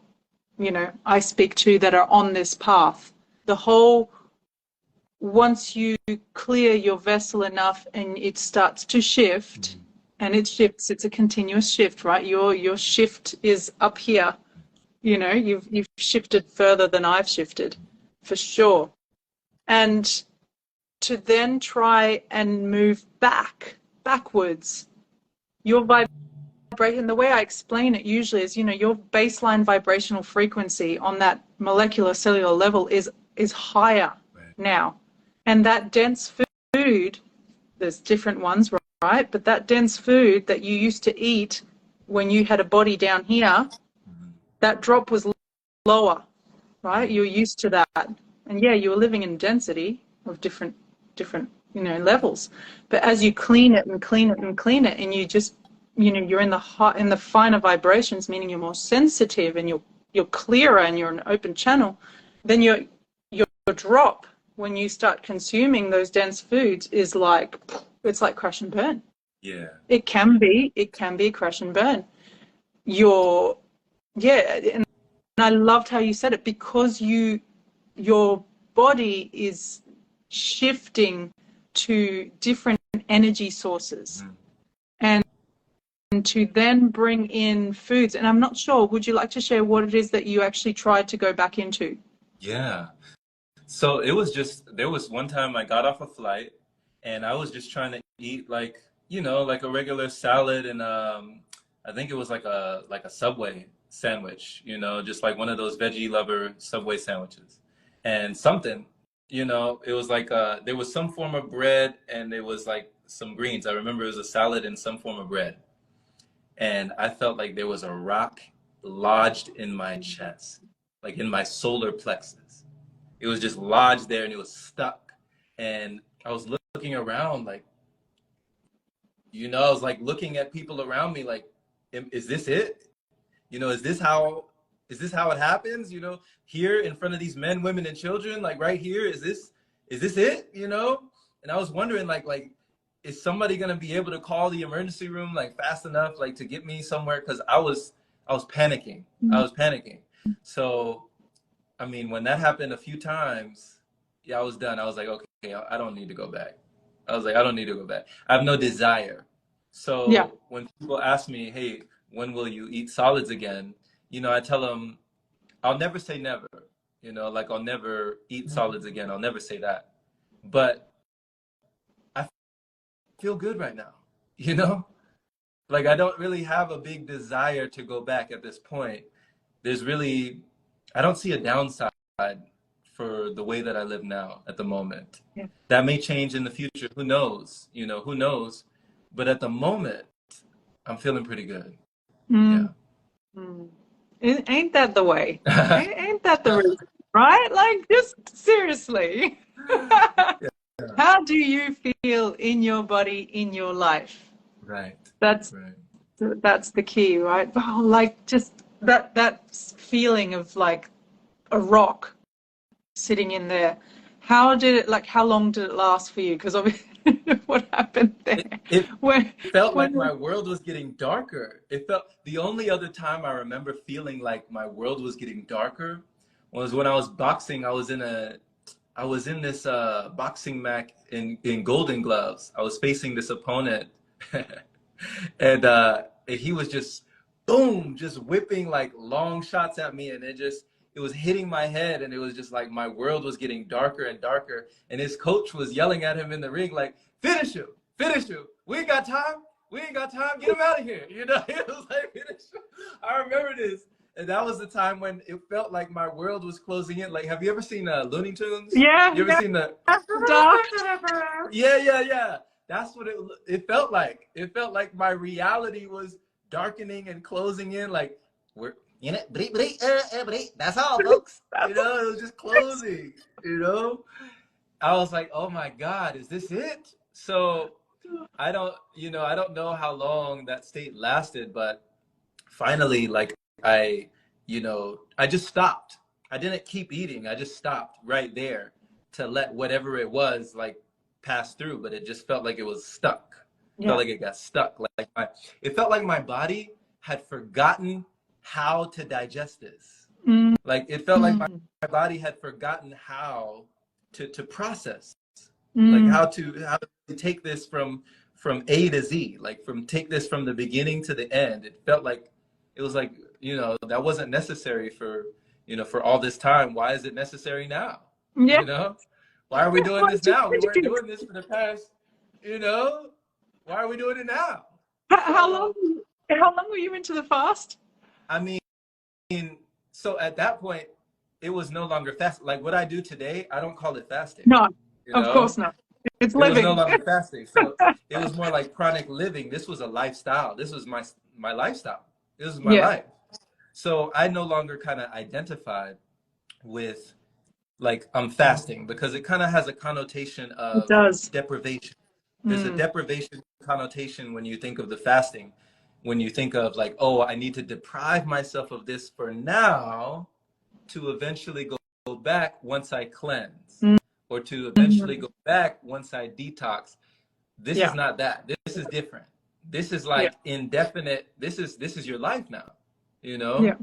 you know, I speak to that are on this path. The whole, once you clear your vessel enough and it starts to shift, and it shifts, it's a continuous shift, right? Your shift is up here. You know, you've shifted further than I've shifted, for sure. And to then try and move backwards, your vibration, the way I explain it usually is, you know, your baseline vibrational frequency on that molecular cellular level is higher now. And that dense food, there's different ones, right? But that dense food that you used to eat when you had a body down here, that drop was lower, right? You're used to that. And yeah, you were living in density of different, you know, levels. But as you clean it and clean it and clean it, and you just, you know, you're in the finer vibrations, meaning you're more sensitive and you're clearer and you're an open channel, then your drop when you start consuming those dense foods is like, it's like crash and burn. Yeah. It can be crash and burn. And I loved how you said it, because your body is shifting to different energy sources. And to then bring in foods. And I'm not sure, would you like to share what it is that you actually tried to go back into? Yeah. So it was just, there was one time I got off a flight and I was just trying to eat like, you know, like a regular salad and I think it was like a Subway sandwich, you know, just like one of those veggie lover Subway sandwiches. And something, you know, it was like there was some form of bread and it was like some greens. I remember it was a salad and some form of bread. And I felt like there was a rock lodged in my chest, like in my solar plexus. It was just lodged there and it was stuck. And I was looking around like, you know, I was like looking at people around me like, is this it? You know, is this how it happens? You know, here in front of these men, women, and children, like right here, is this it? You know? And I was wondering like, is somebody gonna be able to call the emergency room like fast enough like to get me somewhere? Because I was panicking. I was panicking. So I mean, when that happened a few times, yeah, I was done. I was like, okay, I don't need to go back. I was like, I don't need to go back. I have no desire. So when people ask me, hey, when will you eat solids again? You know, I tell them, I'll never say never. You know, like I'll never eat solids again. I'll never say that. But I feel good right now, you know? Like I don't really have a big desire to go back at this point. I don't see a downside for the way that I live now at the moment. Yeah. That may change in the future. Who knows? You know, who knows? But at the moment, I'm feeling pretty good. Yeah. Ain't that the way? Ain't that the reason? Right? Like, just seriously. How do you feel in your body, in your life? Right. That's the key, right? Oh, like just that feeling of like a rock sitting in there. How long did it last for you? Because obviously, what happened there? It felt like my world was getting darker. It felt, the only other time I remember feeling like my world was getting darker was when I was boxing. I was in this boxing match in Golden Gloves. I was facing this opponent, and he was just boom, just whipping like long shots at me, and it was hitting my head, and it was just like my world was getting darker and darker. And his coach was yelling at him in the ring like, finish him, we ain't got time, get him out of here, you know. It was like, finish him. I remember this. And that was the time when it felt like my world was closing in. Like, have you ever seen Looney Tunes? Yeah. You ever seen the dark? Yeah. That's what it felt like. It felt like my reality was darkening and closing in, like we're in it. That's all, folks. You know, it was just closing. You know, I was like, oh my God, is this it? So I don't, you know, I don't know how long that state lasted, but finally, like you know, I just stopped. I didn't keep eating. I just stopped right there to let whatever it was like pass through, but it just felt like it was stuck. Felt like it got stuck. It felt like my body had forgotten how to digest this. Like it felt like my body had forgotten how to process, like how to take this from A to Z, like take this from the beginning to the end. It felt like it was like, you know, that wasn't necessary for, you know, for all this time. Why is it necessary now? Yeah. You know, why are we doing this now? We weren't doing this for the past, you know, why are we doing it now? How long were you into the fast? I mean, so at that point, it was no longer fast. Like what I do today, I don't call it fasting. No, You of know? course not. It's It was no living. longer fasting. So it was more like pranic living. This was a lifestyle. This was my lifestyle. This was my life. So I no longer kind of identified with like I'm fasting, because it kind of has a connotation of deprivation. There's a deprivation connotation when you think of the fasting, when you think of like, oh, I need to deprive myself of this for now to eventually go back once I cleanse, or to eventually go back once I detox. This is not that. This is different. This is like indefinite. This is your life now, you know?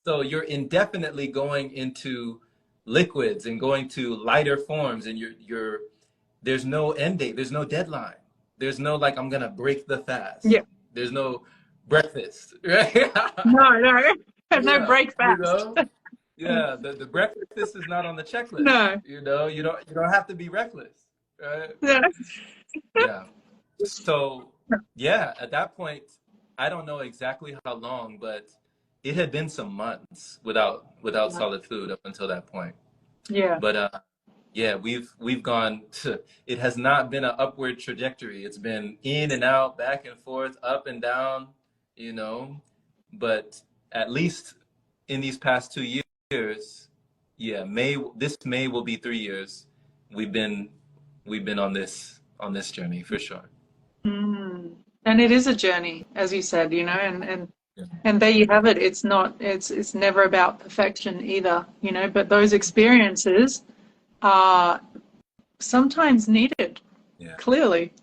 So you're indefinitely going into liquids and going to lighter forms, and you're there's no end date, there's no deadline, there's no like I'm gonna break the fast. There's no breakfast, right? No break fast. You know? Yeah, the breakfast is not on the checklist. No. You know, you don't have to be reckless, right? Yeah. So yeah, at that point, I don't know exactly how long, but it had been some months without solid food up until that point. But yeah, we've gone to, it has not been an upward trajectory. It's been in and out, back and forth, up and down, you know. But at least in these past 2 years, yeah, this May will be 3 years. We've been on this journey for sure. And it is a journey, as you said, you know, and there you have it. It's never about perfection either, you know, but those experiences are sometimes needed, clearly,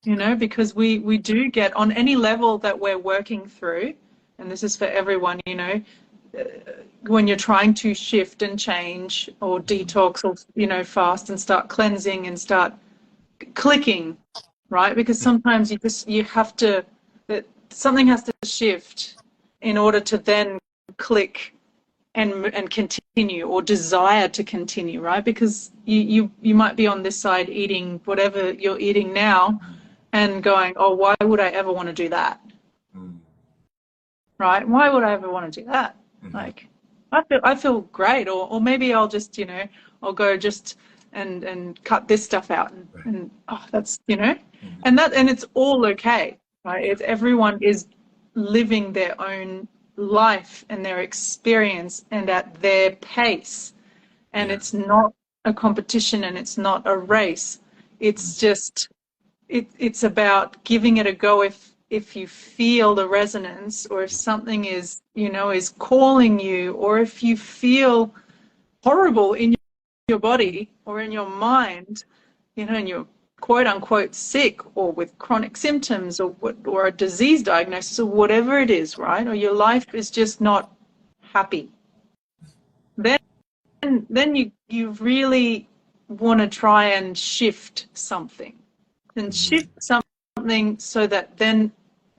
you know, because we do get on any level that we're working through, and this is for everyone, you know, when you're trying to shift and change or detox or, you know, fast and start cleansing and start clicking, right? Because sometimes you have to, something has to shift in order to then click and continue, or desire to continue, right? Because you might be on this side eating whatever you're eating now and going, oh, why would I ever want to do that? Right? Why would I ever want to do that? Like, I feel great, or maybe I'll just, you know, I'll go just and cut this stuff out, and oh, that's, you know, and it's all okay, right? Everyone is living their own life and their experience and at their pace, and it's not a competition and it's not a race. It's just it's about giving it a go if you feel the resonance, or if something is, you know, is calling you, or if you feel horrible in your body or in your mind, you know, and you're quote unquote sick, or with chronic symptoms, or a disease diagnosis, or whatever it is, right? Or your life is just not happy. Then you really want to try and shift something, and shift something so that then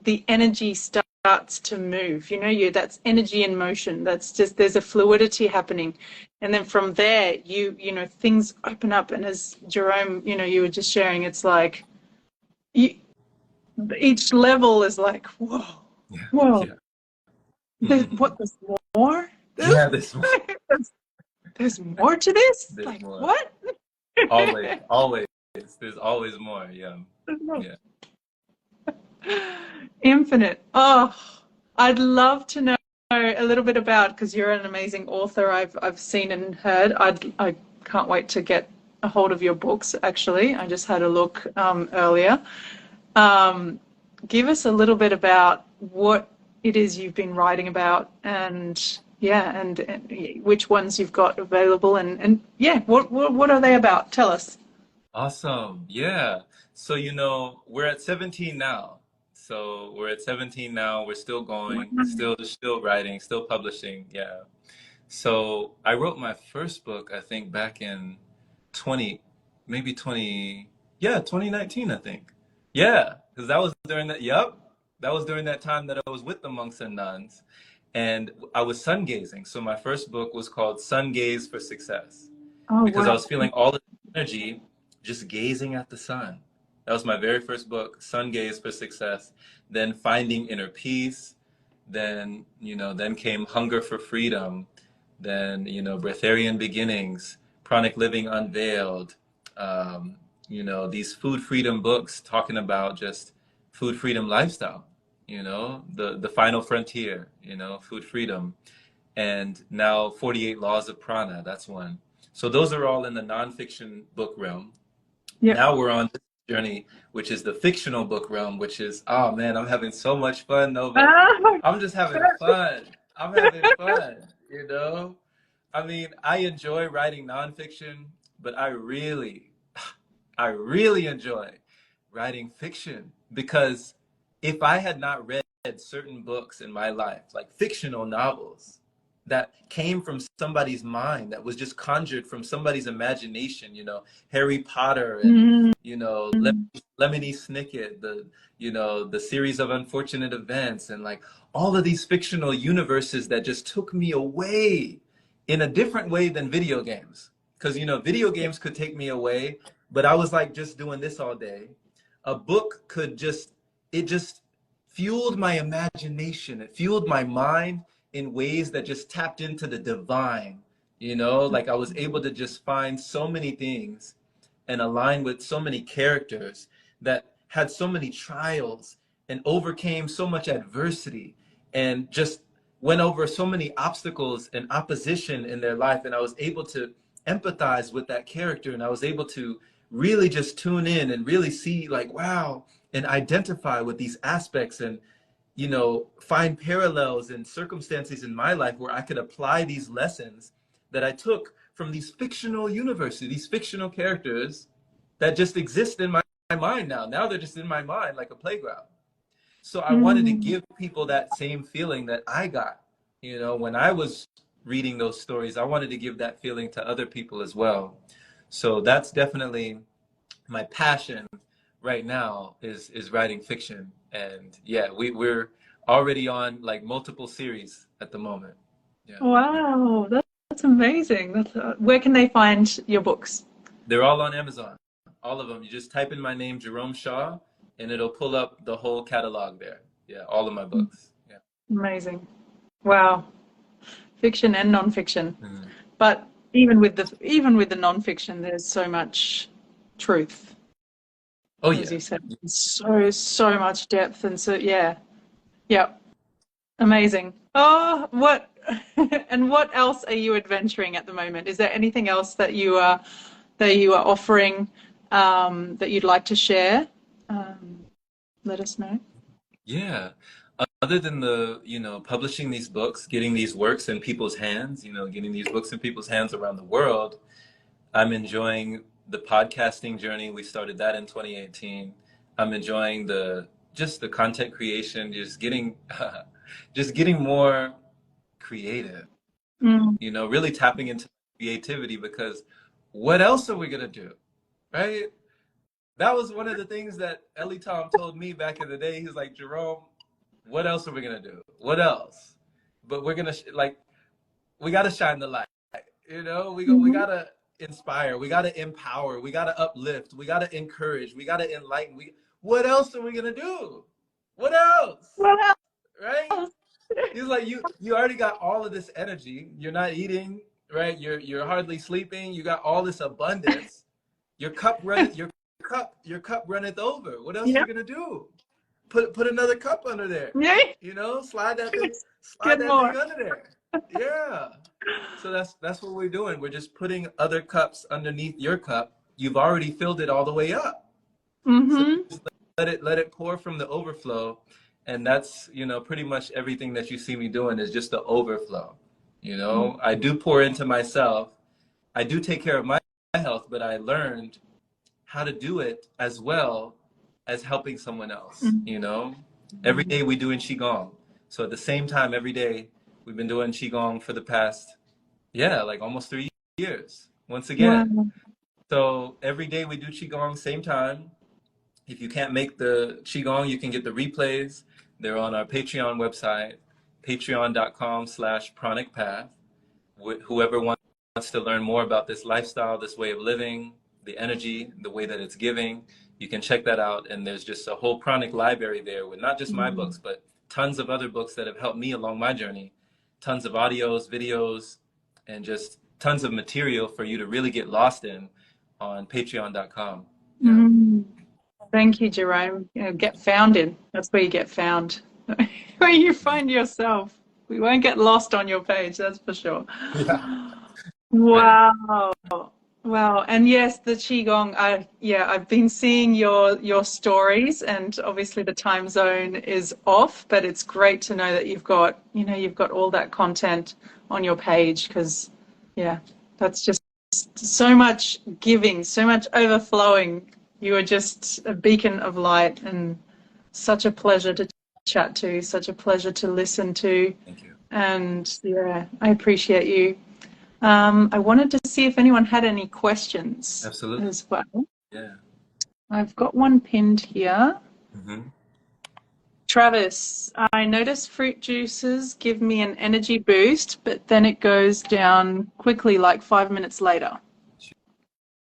the energy starts to move. You know, that's energy in motion. That's just, there's a fluidity happening. And then from there, you know, things open up. And as Jerome, you know, you were just sharing, it's like each level is like, whoa, whoa. There's more? There's more. There's more to this? There's like, more. What? Always. There's always more, yeah. There's more. Yeah. Infinite. Oh, I'd love to know a little bit about, because you're an amazing author. I've seen and heard. I can't wait to get a hold of your books. Actually, I just had a look earlier. Um, give us a little bit about what it is you've been writing about, and yeah, and which ones you've got available, and yeah, what are they about? Tell us. Awesome. Yeah. So, we're at 17 now. So we're at 17 now. We're still going, still writing, still publishing. Yeah. So I wrote my first book, I think, back in 20, maybe 20, yeah, 2019, I think. Yeah, because that was during that was during that time that I was with the monks and nuns, and I was sun gazing. So my first book was called Sun Gaze for Success, Oh because I wow. was feeling all the energy just gazing at the sun. That was my very first book, Sun Gaze for Success. Then Finding Inner Peace. Then, then came Hunger for Freedom. Then, Breatharian Beginnings, Pranic Living Unveiled. These food freedom books talking about just food freedom lifestyle, the final frontier, food freedom. And now 48 Laws of Prana, that's one. So those are all in the nonfiction book realm. Yep. Now we're on this journey, which is the fictional book realm, which is, oh man, I'm having so much fun, Nova. Ah, I'm just having fun. I'm having fun. I mean, I enjoy writing nonfiction, but I really enjoy writing fiction, because if I had not read certain books in my life, like fictional novels that came from somebody's mind, that was just conjured from somebody's imagination, Harry Potter and, mm, Lemony Snicket, the series of unfortunate events, and like all of these fictional universes that just took me away in a different way than video games. Because, video games could take me away, but I was like just doing this all day. A book it just fueled my imagination. It fueled my mind in ways that just tapped into the divine, like I was able to just find so many things and align with so many characters that had so many trials and overcame so much adversity and just went over so many obstacles and opposition in their life. And I was able to empathize with that character, and I was able to really just tune in and really see, like, wow, and identify with these aspects, and find parallels and circumstances in my life where I could apply these lessons that I took from these fictional universes, these fictional characters that just exist in my mind now. Now they're just in my mind like a playground. So I wanted to mm. give people that same feeling that I got, when I was reading those stories. I wanted to give that feeling to other people as well. So that's definitely my passion right now, is writing fiction. And yeah, we're already on like multiple series at the moment. Yeah. Wow, that's amazing. That's where can they find your books? They're all on Amazon. All of them. You just type in my name, Jerome Shaw, and it'll pull up the whole catalog there. Yeah, all of my books. Yeah. Amazing. Wow, fiction and nonfiction. Mhm. But even with the nonfiction, there's so much truth, Oh as yeah. you said. So much depth, and so yeah, yeah, amazing. Oh, what and what else are you adventuring at the moment? Is there anything else that you are offering, that you'd like to share? Let us know. Yeah. Other than publishing these books, getting these works in people's hands, getting these books in people's hands around the world, I'm enjoying the podcasting journey. We started that in 2018. I'm enjoying the content creation, just getting just getting more creative, Mm. really tapping into creativity, because what else are we gonna do? Right? That was one of the things that Ellie Tom told me back in the day. He's like, Jerome, what else are we gonna do? What else? But we're gonna we gotta shine the light. We Mhm. gotta inspire. We gotta empower. We gotta uplift. We gotta encourage. We gotta enlighten. What else are we gonna do? What else? What Right? else? He's like, you already got all of this energy. You're not eating, right? You're hardly sleeping. You got all this abundance. Your cup runneth over. What else are Yeah. we gonna do? put another cup under there. Yeah. You know, slide that thing Get more. under there. Yeah. So that's what we're doing. We're just putting other cups underneath your cup. You've already filled it all the way up. So just let it pour from the overflow. And that's, you know, pretty much everything that you see me doing is just the overflow. You know, I do pour into myself. I do take care of my health, but I learned how to do it as well as helping someone else. You know, every day we do in Qigong. So at the same time, every day we've been doing Qigong for the past, like almost 3 years. Once again. Wow. So every day we do Qigong, same time. If you can't make the Qigong, you can get the replays. They're on our Patreon website, patreon.com/Pranic Path. Whoever wants to learn more about this lifestyle, this way of living, the energy, the way that it's giving, you can check that out. And there's just a whole Pranic library there with not just my books, but tons of other books that have helped me along my journey. Tons of audios, videos, and just tons of material for you to really get lost in on patreon.com. Yeah. Thank you, Jerome. You know, get found in. That's where you get found. Where you find yourself. We won't get lost on your page, that's for sure. Yeah. Wow. Wow. And yes, the Qigong, I've been seeing your stories, and obviously the time zone is off, but it's great to know that you've got all that content on your page, because that's just so much giving, so much overflowing. You are just a beacon of light, and such a pleasure to chat to, such a pleasure to listen to. Thank you. And I appreciate you. I wanted to see if anyone had any questions. Absolutely. As well. Yeah. I've got one pinned here. Travis, I notice fruit juices give me an energy boost, but then it goes down quickly, like 5 minutes later.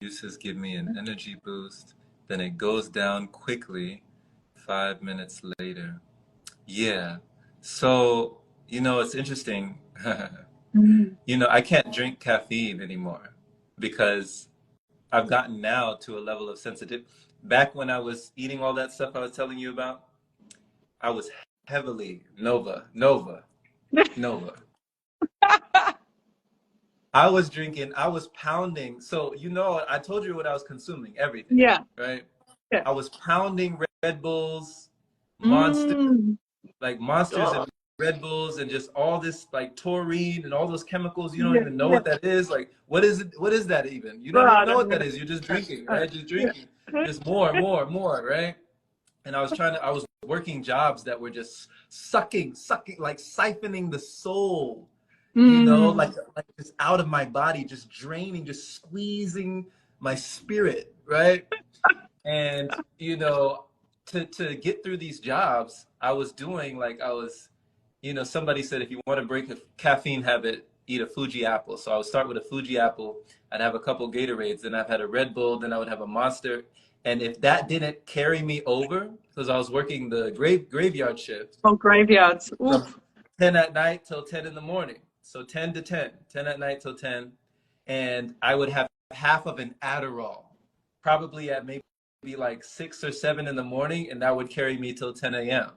Juices give me an energy boost, then it goes down quickly 5 minutes later. Yeah. So, you know, it's interesting. You know, I can't drink caffeine anymore because I've gotten now to a level of sensitivity. Back when I was eating all that stuff I was telling you about, I was heavily Nova. I was drinking, I was pounding. So, you know, I told you what I was consuming, everything. Yeah. Right? Yeah. I was pounding Red Bulls, Monsters, like Monsters and Red Bulls, and just all this like taurine and all those chemicals. You don't even know what that is. Like, what is it? What is that even? You don't even know what that is. You're just drinking, right? Just drinking. Just more, right? And I was working jobs that were just sucking, like siphoning the soul, you know, like just out of my body, just draining, just squeezing my spirit, right? And, you know, to get through these jobs, I was doing like you know, somebody said, if you want to break a caffeine habit, eat a Fuji apple. So I would start with a Fuji apple. I'd have a couple Gatorades, then I've had a Red Bull, then I would have a Monster. And if that didn't carry me over, because I was working the graveyard shift. Oh, graveyards. From 10 at night till 10 in the morning. So 10 to 10, 10 at night till 10. And I would have half of an Adderall, probably at maybe like 6 or 7 in the morning, and that would carry me till 10 a.m.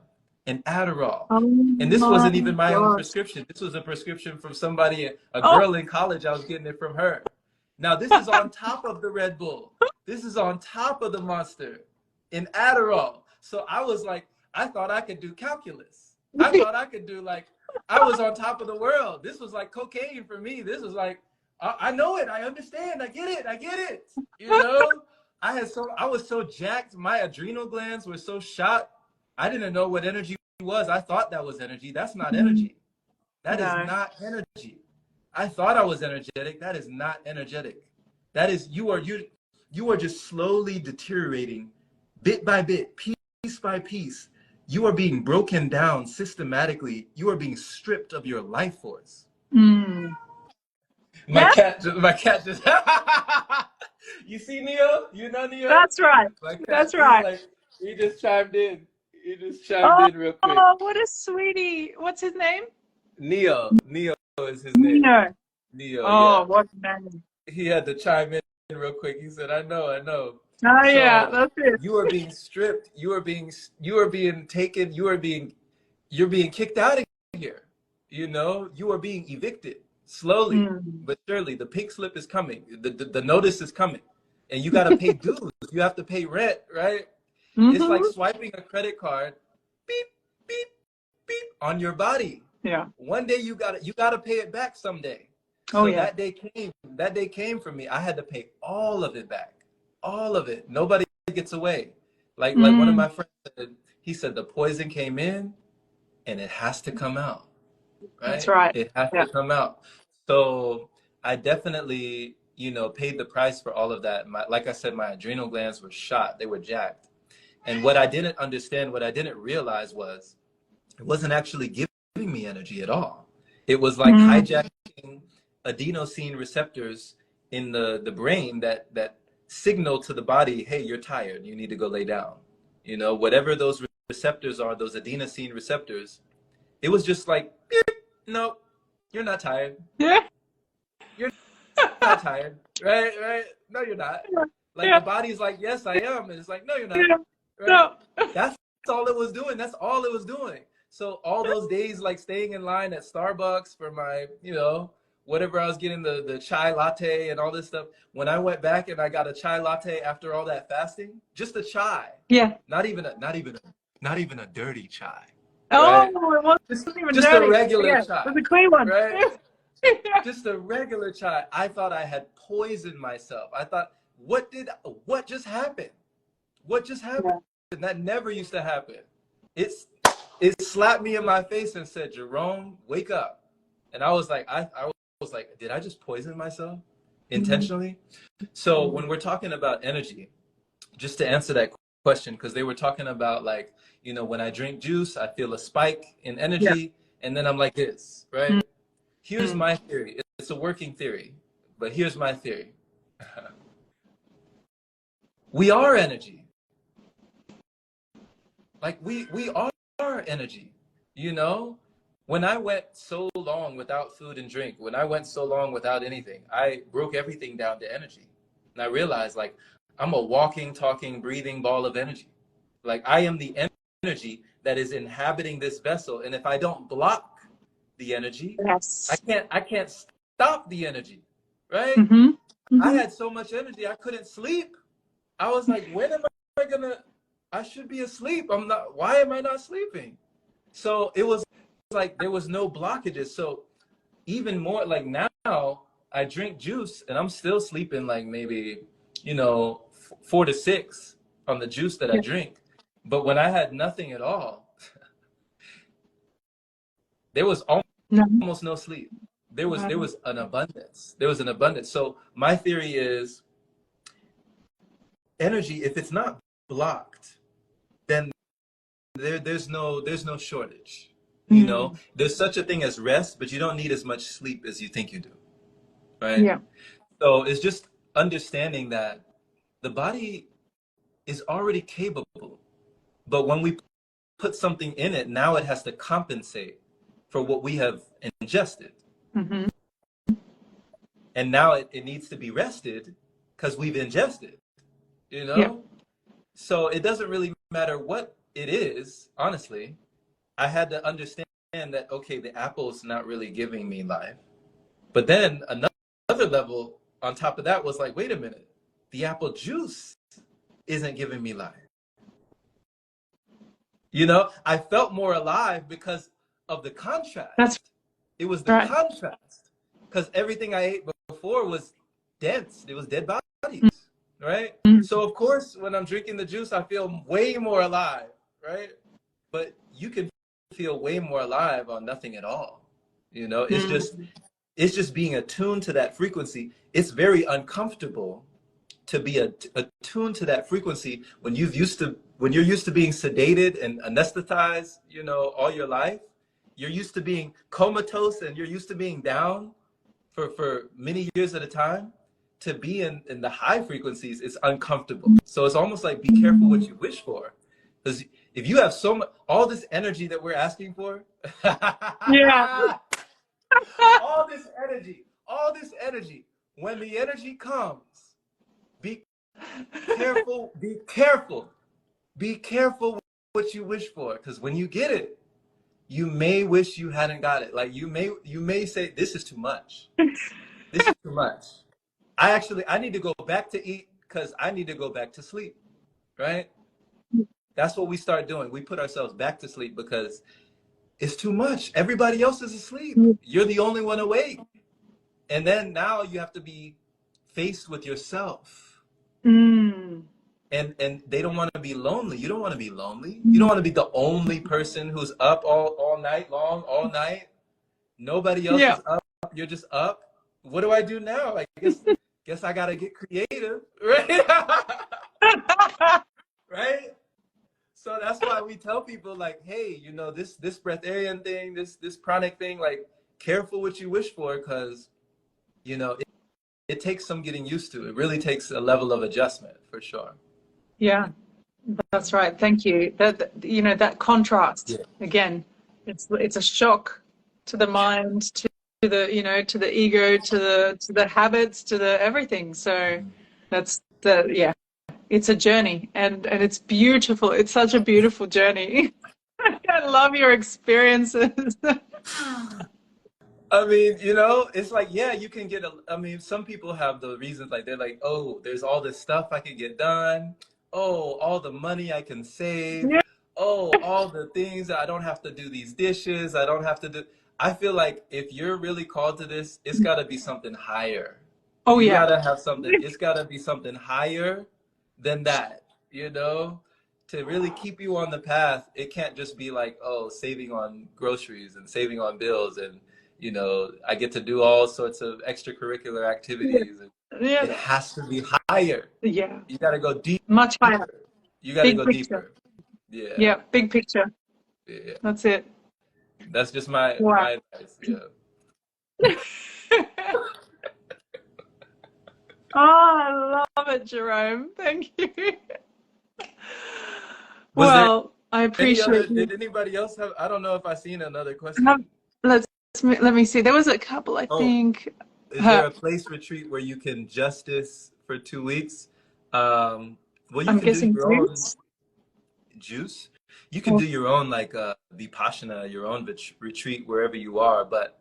An Adderall. And this wasn't even my own prescription. This was a prescription from somebody, a girl in college. I was getting it from her. Now, this is on top of the Red Bull. This is on top of the Monster, an Adderall. So I was like, I thought I could do calculus. I thought I could do like, I was on top of the world. This was like cocaine for me. This was like, I know it. I understand. I get it. You know, I was so jacked. My adrenal glands were so shot. I didn't know what energy was. I thought that was energy. That's not energy. That is not energy. I thought I was energetic. That is not energetic. That is, you are just slowly deteriorating bit by bit, piece by piece. You are being broken down systematically. You are being stripped of your life force. My cat just you see Neo? You know Neo? That's right. That's right. Like, he just chimed in. In real quick. Oh, what a sweetie. What's his name? Neo is his name. Neo. Oh, what a name. He had to chime in real quick. He said, I know. Ah, yeah, So that's it. you are being stripped, you are being taken, you're being kicked out of here. You know, you are being evicted slowly Mm. but surely. The pink slip is coming. The notice is coming, and you got to pay dues. You have to pay rent, right? It's like Mm-hmm. swiping a credit card, beep, beep, beep, on your body. Yeah. One day you gotta pay it back someday. Oh, So yeah. that day came for me. I had to pay all of it back. All of it. Nobody gets away. Like one of Mm. my friends said, he said the poison came in and it has to come out, That's right? right. It has Yeah. to come out. So I definitely, you know, paid the price for all of that. Like I said, my adrenal glands were shot. They were jacked. And what I didn't understand, what I didn't realize was it wasn't actually giving me energy at all. It was like Mm. hijacking adenosine receptors in the brain that signal to the body, hey, you're tired, you need to go lay down. You know, whatever those receptors are, those adenosine receptors, it was just like, no, you're not tired. Yeah. You're not tired, right? Right? No, you're not. Like the Yeah. body's like, yes, I am. And it's like, no, you're not, Yeah. right? No. That's all it was doing. That's all it was doing. So all those days, like staying in line at Starbucks for my, you know, whatever I was getting, the chai latte and all this stuff. When I went back and I got a chai latte after all that fasting, just a chai, Yeah. not even a dirty chai, Oh, right? it wasn't Just even just a dirty. regular Yeah, it chai, was a clean one. right? Yeah. Just a regular chai. I thought I had poisoned myself. I thought, what just happened? What just happened? Yeah. That never used to happen. It's it slapped me in my face and said, Jerome, wake up. And I was like, I was like, did I just poison myself Mm. intentionally? So when we're talking about energy, just to answer that question, because they were talking about like, you know, when I drink juice, I feel a spike in Yeah. energy, and then I'm like this, right? Here's Mm. my theory. It's a working theory, but here's my theory. We are energy. Like we are energy. You know, when I went so long without food and drink, when I went so long without anything, I broke everything down to energy. And I realized like I'm a walking, talking, breathing ball of energy. Like I am the energy that is inhabiting this vessel. And if I don't block the energy, Yes. I can't stop the energy. Right? Mm-hmm. I Mm-hmm. had so much energy I couldn't sleep. I was like, when am I gonna? I should be asleep. I'm not. Why am I not sleeping? So it was like there was no blockages. So even more like now, I drink juice and I'm still sleeping like maybe, you know, 4 to 6 on the juice that I Yeah. drink. But when I had nothing at all, there was No. almost no sleep. There Um, was an abundance. There was an abundance. So my theory is energy, if it's not blocked, then there's no shortage. You know, mm. there's such a thing as rest, but you don't need as much sleep as you think you do, right? Yeah. So it's just understanding that the body is already capable, but when we put something in it, now it has to compensate for what we have ingested. Mm-hmm. And now it needs to be rested because we've ingested, you Yeah. know? So it doesn't really matter what it is, honestly. I had to understand that, okay, the apple's not really giving me life. But then another level on top of that was like, wait a minute, the apple juice isn't giving me life. You know, I felt more alive because of the That's contrast. It was the right. contrast because everything I ate before was dense. It was dead bodies, right? Mm. So of course, when I'm drinking the juice, I feel way more alive, right? But you can feel way more alive on nothing at all. You know, Mm. it's just being attuned to that frequency. It's very uncomfortable to be attuned to that frequency when you're used to being sedated and anesthetized, you know, all your life. You're used to being comatose and you're used to being down for many years at a time. To be in the high frequencies is uncomfortable. So it's almost like be careful what you wish for. Because if you have so much, all this energy that we're asking for, Yeah. all this energy, when the energy comes, be Careful, be careful. Be careful what you wish for, because when you get it, you may wish you hadn't got it. Like you may say, this is too much. This is too much. I need to go back to eat because I need to go back to sleep. Right? That's what we start doing. We put ourselves back to sleep because it's too much. Everybody else is asleep. You're the only one awake. And then now you have to be faced with yourself. Mm. And they don't want to be lonely. You don't want to be lonely. You don't want to be the only person who's up all night long, all night. Nobody else Yeah. is up. You're just up. What do I do now? I guess I gotta get creative, right? Right? So that's why we tell people like, hey, you know, this breatharian thing, this pranic thing, like, careful what you wish for, because you know it takes some getting used to. It really takes a level of adjustment for sure. Yeah, that's right. Thank you. That contrast Yeah. again, it's a shock to the mind, to to the ego, to the habits, to the everything. So it's a journey, and it's beautiful. It's such a beautiful journey. I love your experiences. I mean, you know, it's like, yeah, you can get I mean, some people have the reasons, like, they're like, oh, there's all this stuff I can get done. Oh, all the money I can save. Yeah. Oh, all the things I don't have to do these dishes. I don't have to do. I feel like if you're really called to this, it's got to be something higher. Oh You yeah. got to have something, it's got to be something higher than that, you know? To really keep you on the path, it can't just be like, oh, saving on groceries and saving on bills and you know, I get to do all sorts of extracurricular activities. It Yeah. has to be higher. Yeah. You got to go deeper. Much higher. You got to Big go picture. deeper. Yeah. Yeah. Big picture. Yeah. That's it. That's just my Wow. advice. Yeah. Oh, I love it, Jerome. Thank you. Was there Well, I any other, appreciate you. did anybody else have, I don't know if I seen another question. Let's let me see. There was a couple, I Oh, think. is there a place retreat where you can justice for 2 weeks? Well, you I'm can do guessing your own Zeus. juice. You can do your own like vipassana, your own retreat wherever you are. But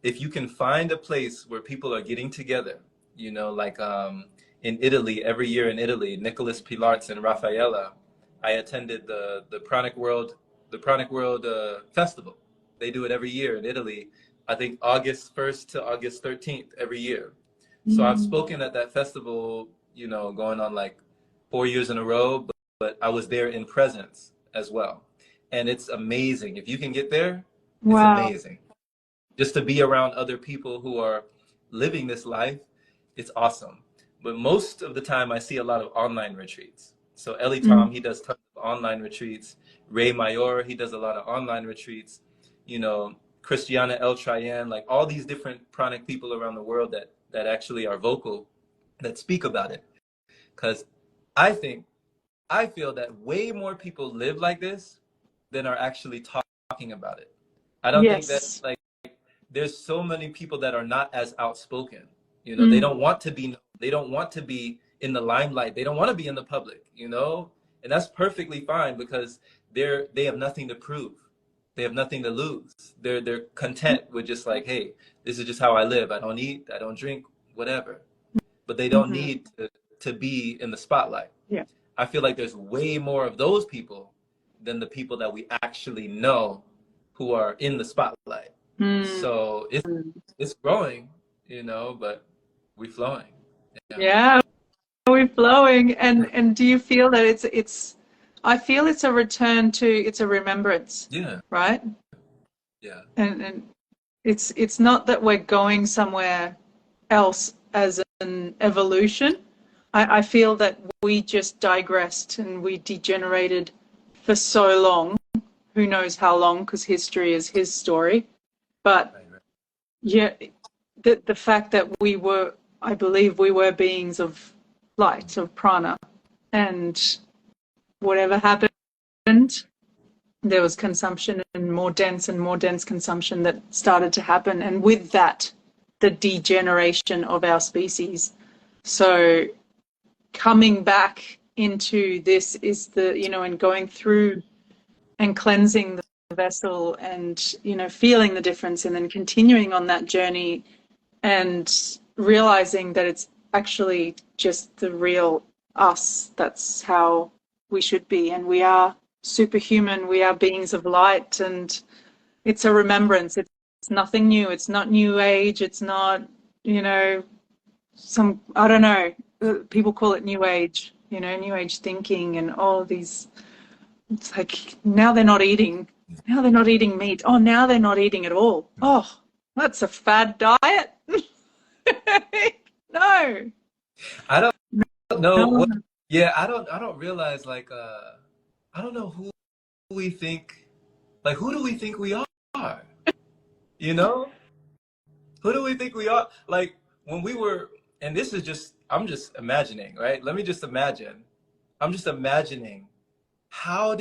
if you can find a place where people are getting together, you know, like in Italy, every year in Italy, Nicholas Pilartz and Raffaella, I attended the Pranic World Festival. They do it every year in Italy. I think August 1st to August 13th every year. So I've spoken at that festival, you know, going on like 4 years in a row, but I was there in presence as well. And it's amazing. If you can get there, it's Wow. amazing. Just to be around other people who are living this life, it's awesome. But most of the time, I see a lot of online retreats. So Ellie Tom, he does tons of online retreats. Ray Mayor, he does a lot of online retreats. You know, Christiana El Trayan, like all these different pranic people around the world that actually are vocal, that speak about it. Because I feel that way more people live like this than are actually talking about it. I don't think that Yes. like there's so many people that are not as outspoken. You know, they don't want to be in the limelight. They don't want to be in the public, you know? And that's perfectly fine because they have nothing to prove. They have nothing to lose. They're content with just like, hey, this is just how I live. I don't eat, I don't drink, whatever. But they don't need to be in the spotlight. Yeah. I feel like there's way more of those people than the people that we actually know who are in the spotlight. So it's growing, you know, but we're flowing. Yeah, we're flowing. And do you feel that it's I feel it's a return to, it's a remembrance. Yeah. Right? Yeah. And it's not that we're going somewhere else as an evolution. I feel that we just digressed and we degenerated for so long. Who knows how long, because history is his story. But yeah, the fact that I believe we were beings of light, of prana, and whatever happened, there was consumption and more dense consumption that started to happen. And with that, the degeneration of our species. So coming back into this is the, and going through and cleansing the vessel and, feeling the difference and then continuing on that journey and realizing that it's actually just the real us. That's how we should be. And we are superhuman. We are beings of light. And it's a remembrance. It's nothing new. It's not new age. It's not, I don't know, people call it new age, new age thinking and all these. It's like now they're not eating meat. Oh, now they're not eating at all. Oh, that's a fad diet. No. I don't know No. what. Yeah, I don't realize like I don't know who we think. Like, who do we think we are? You know, who do we think we are? Like when we were, and this is just I'm just imagining, right? Let me just imagine. I'm just imagining how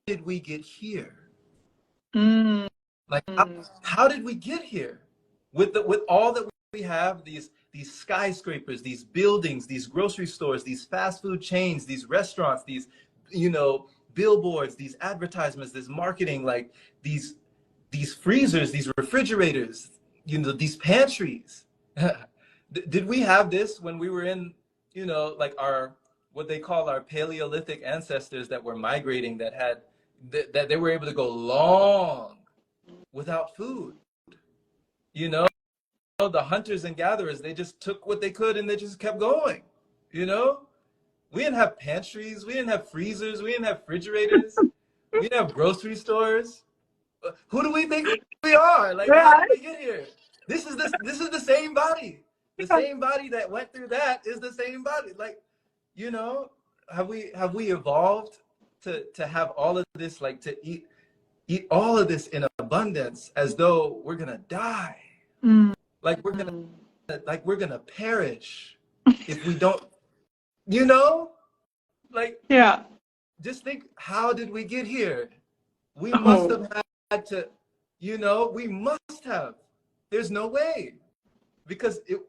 did we get here? Mm. Like how did we get here with all that we have, these skyscrapers, these buildings, these grocery stores, these fast food chains, these restaurants, these billboards, these advertisements, this marketing, like these freezers, these refrigerators, these pantries. Did we have this when we were in like our what they call our Paleolithic ancestors that were migrating, that had that they were able to go long without food? The hunters and gatherers, they just took what they could and they just kept going. We didn't have pantries, we didn't have freezers, we didn't have refrigerators, we didn't have grocery stores. Who do we think we are? Like, how did we get here? This is the same body. The same body that went through that is the same body. Like, have we evolved to have all of this, like to eat all of this in abundance as though we're gonna die? Like we're gonna perish if we don't, like, Yeah. just think, how did we get here? We must have had to, we must have. There's no way, because it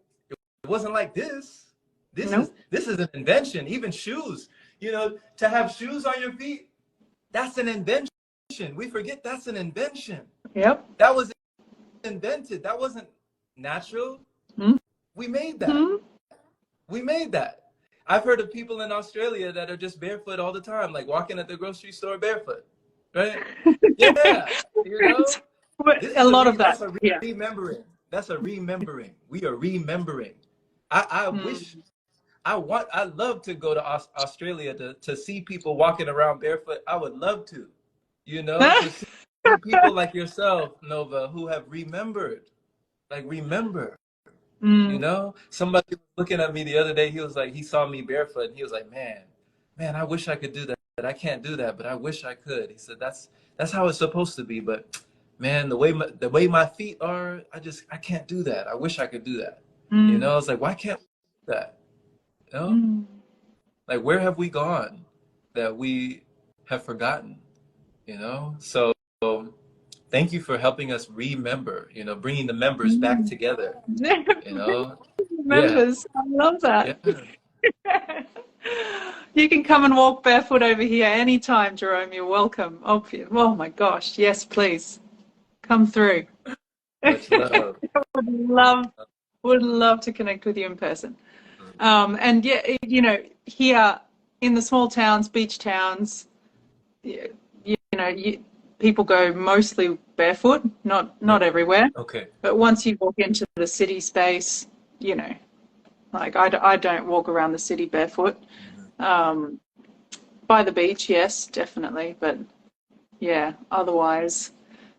wasn't like this. This is an invention. Even shoes, to have shoes on your feet, that's an invention. We forget that's an invention. Yep. That was invented. That wasn't natural. We made that. We made that. I've heard of people in Australia that are just barefoot all the time, like walking at the grocery store barefoot, right? Yeah, A lot of that. That's a remembering. That's a remembering. We are remembering. I wish, I love to go to Australia to see people walking around barefoot. I would love to, to see people like yourself, Nova, who have remembered, like remember. Somebody was looking at me the other day. He was like, he saw me barefoot and he was like, man, I wish I could do that. I can't do that, but I wish I could. He said, that's how it's supposed to be. But man, the way my feet are, I can't do that. I wish I could do that. It's like, why can't we do that? Like, where have we gone that we have forgotten? So thank you for helping us remember, bringing the members back together, Members, I love that. Yeah. You can come and walk barefoot over here anytime, Jerome. You're welcome. Oh my gosh. Yes, please. Come through. Much love. would love to connect with you in person. And yeah, here in the small towns, beach towns, people go mostly barefoot, not everywhere. Okay. But once you walk into the city space, like I don't walk around the city barefoot. By the beach, yes, definitely. But yeah, otherwise,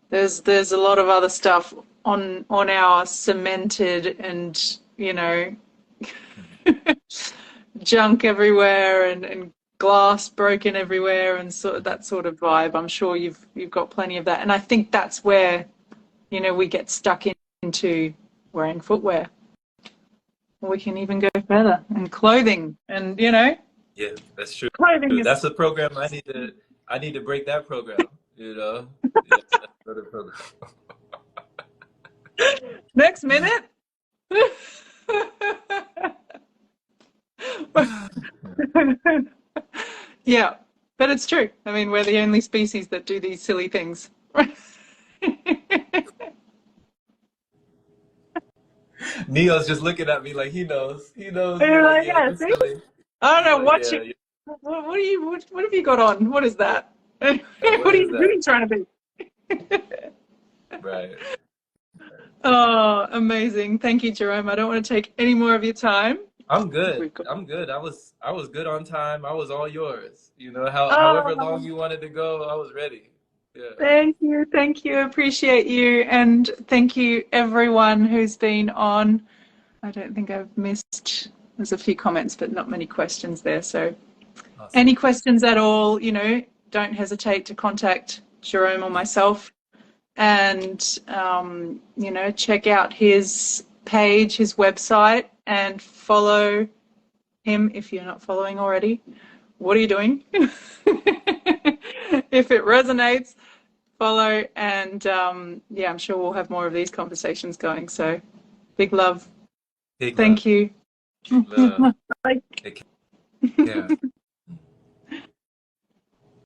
there's a lot of other stuff on our cemented and junk everywhere and glass broken everywhere and that sort of vibe. I'm sure you've got plenty of that, and I think that's where we get stuck into wearing footwear. We can even go further, and clothing, and Yeah, that's true. clothing is... That's a program I need to break that program. Yeah, that's another program. Next minute. Yeah, but it's true. I mean, we're the only species that do these silly things. Neo's just looking at me like he knows. He knows. He's You're like, like, yeah, yeah, you're see? silly. I don't He's know like, what you, yeah, yeah. what are you, what have you got on? What is that? What What are is you that? really trying to be? Right. Oh, amazing. Thank you, Jerome. I don't want to take any more of your time. I'm I think good. we've got. I'm good. I was good on time. I was all yours. You know, however long Oh, you wanted to go, I was ready. Yeah. thank you. Thank you. Appreciate you. And thank you, everyone who's been on. I don't think I've missed, there's a few comments, but not many questions there. So any Awesome. questions at all, don't hesitate to contact Jerome or myself. And, check out his page, his website, and follow him if you're not following already. What are you doing? If it resonates, follow. And yeah, I'm sure we'll have more of these conversations going. So big love. Big love. Thank you. Big love. Bye. Take care.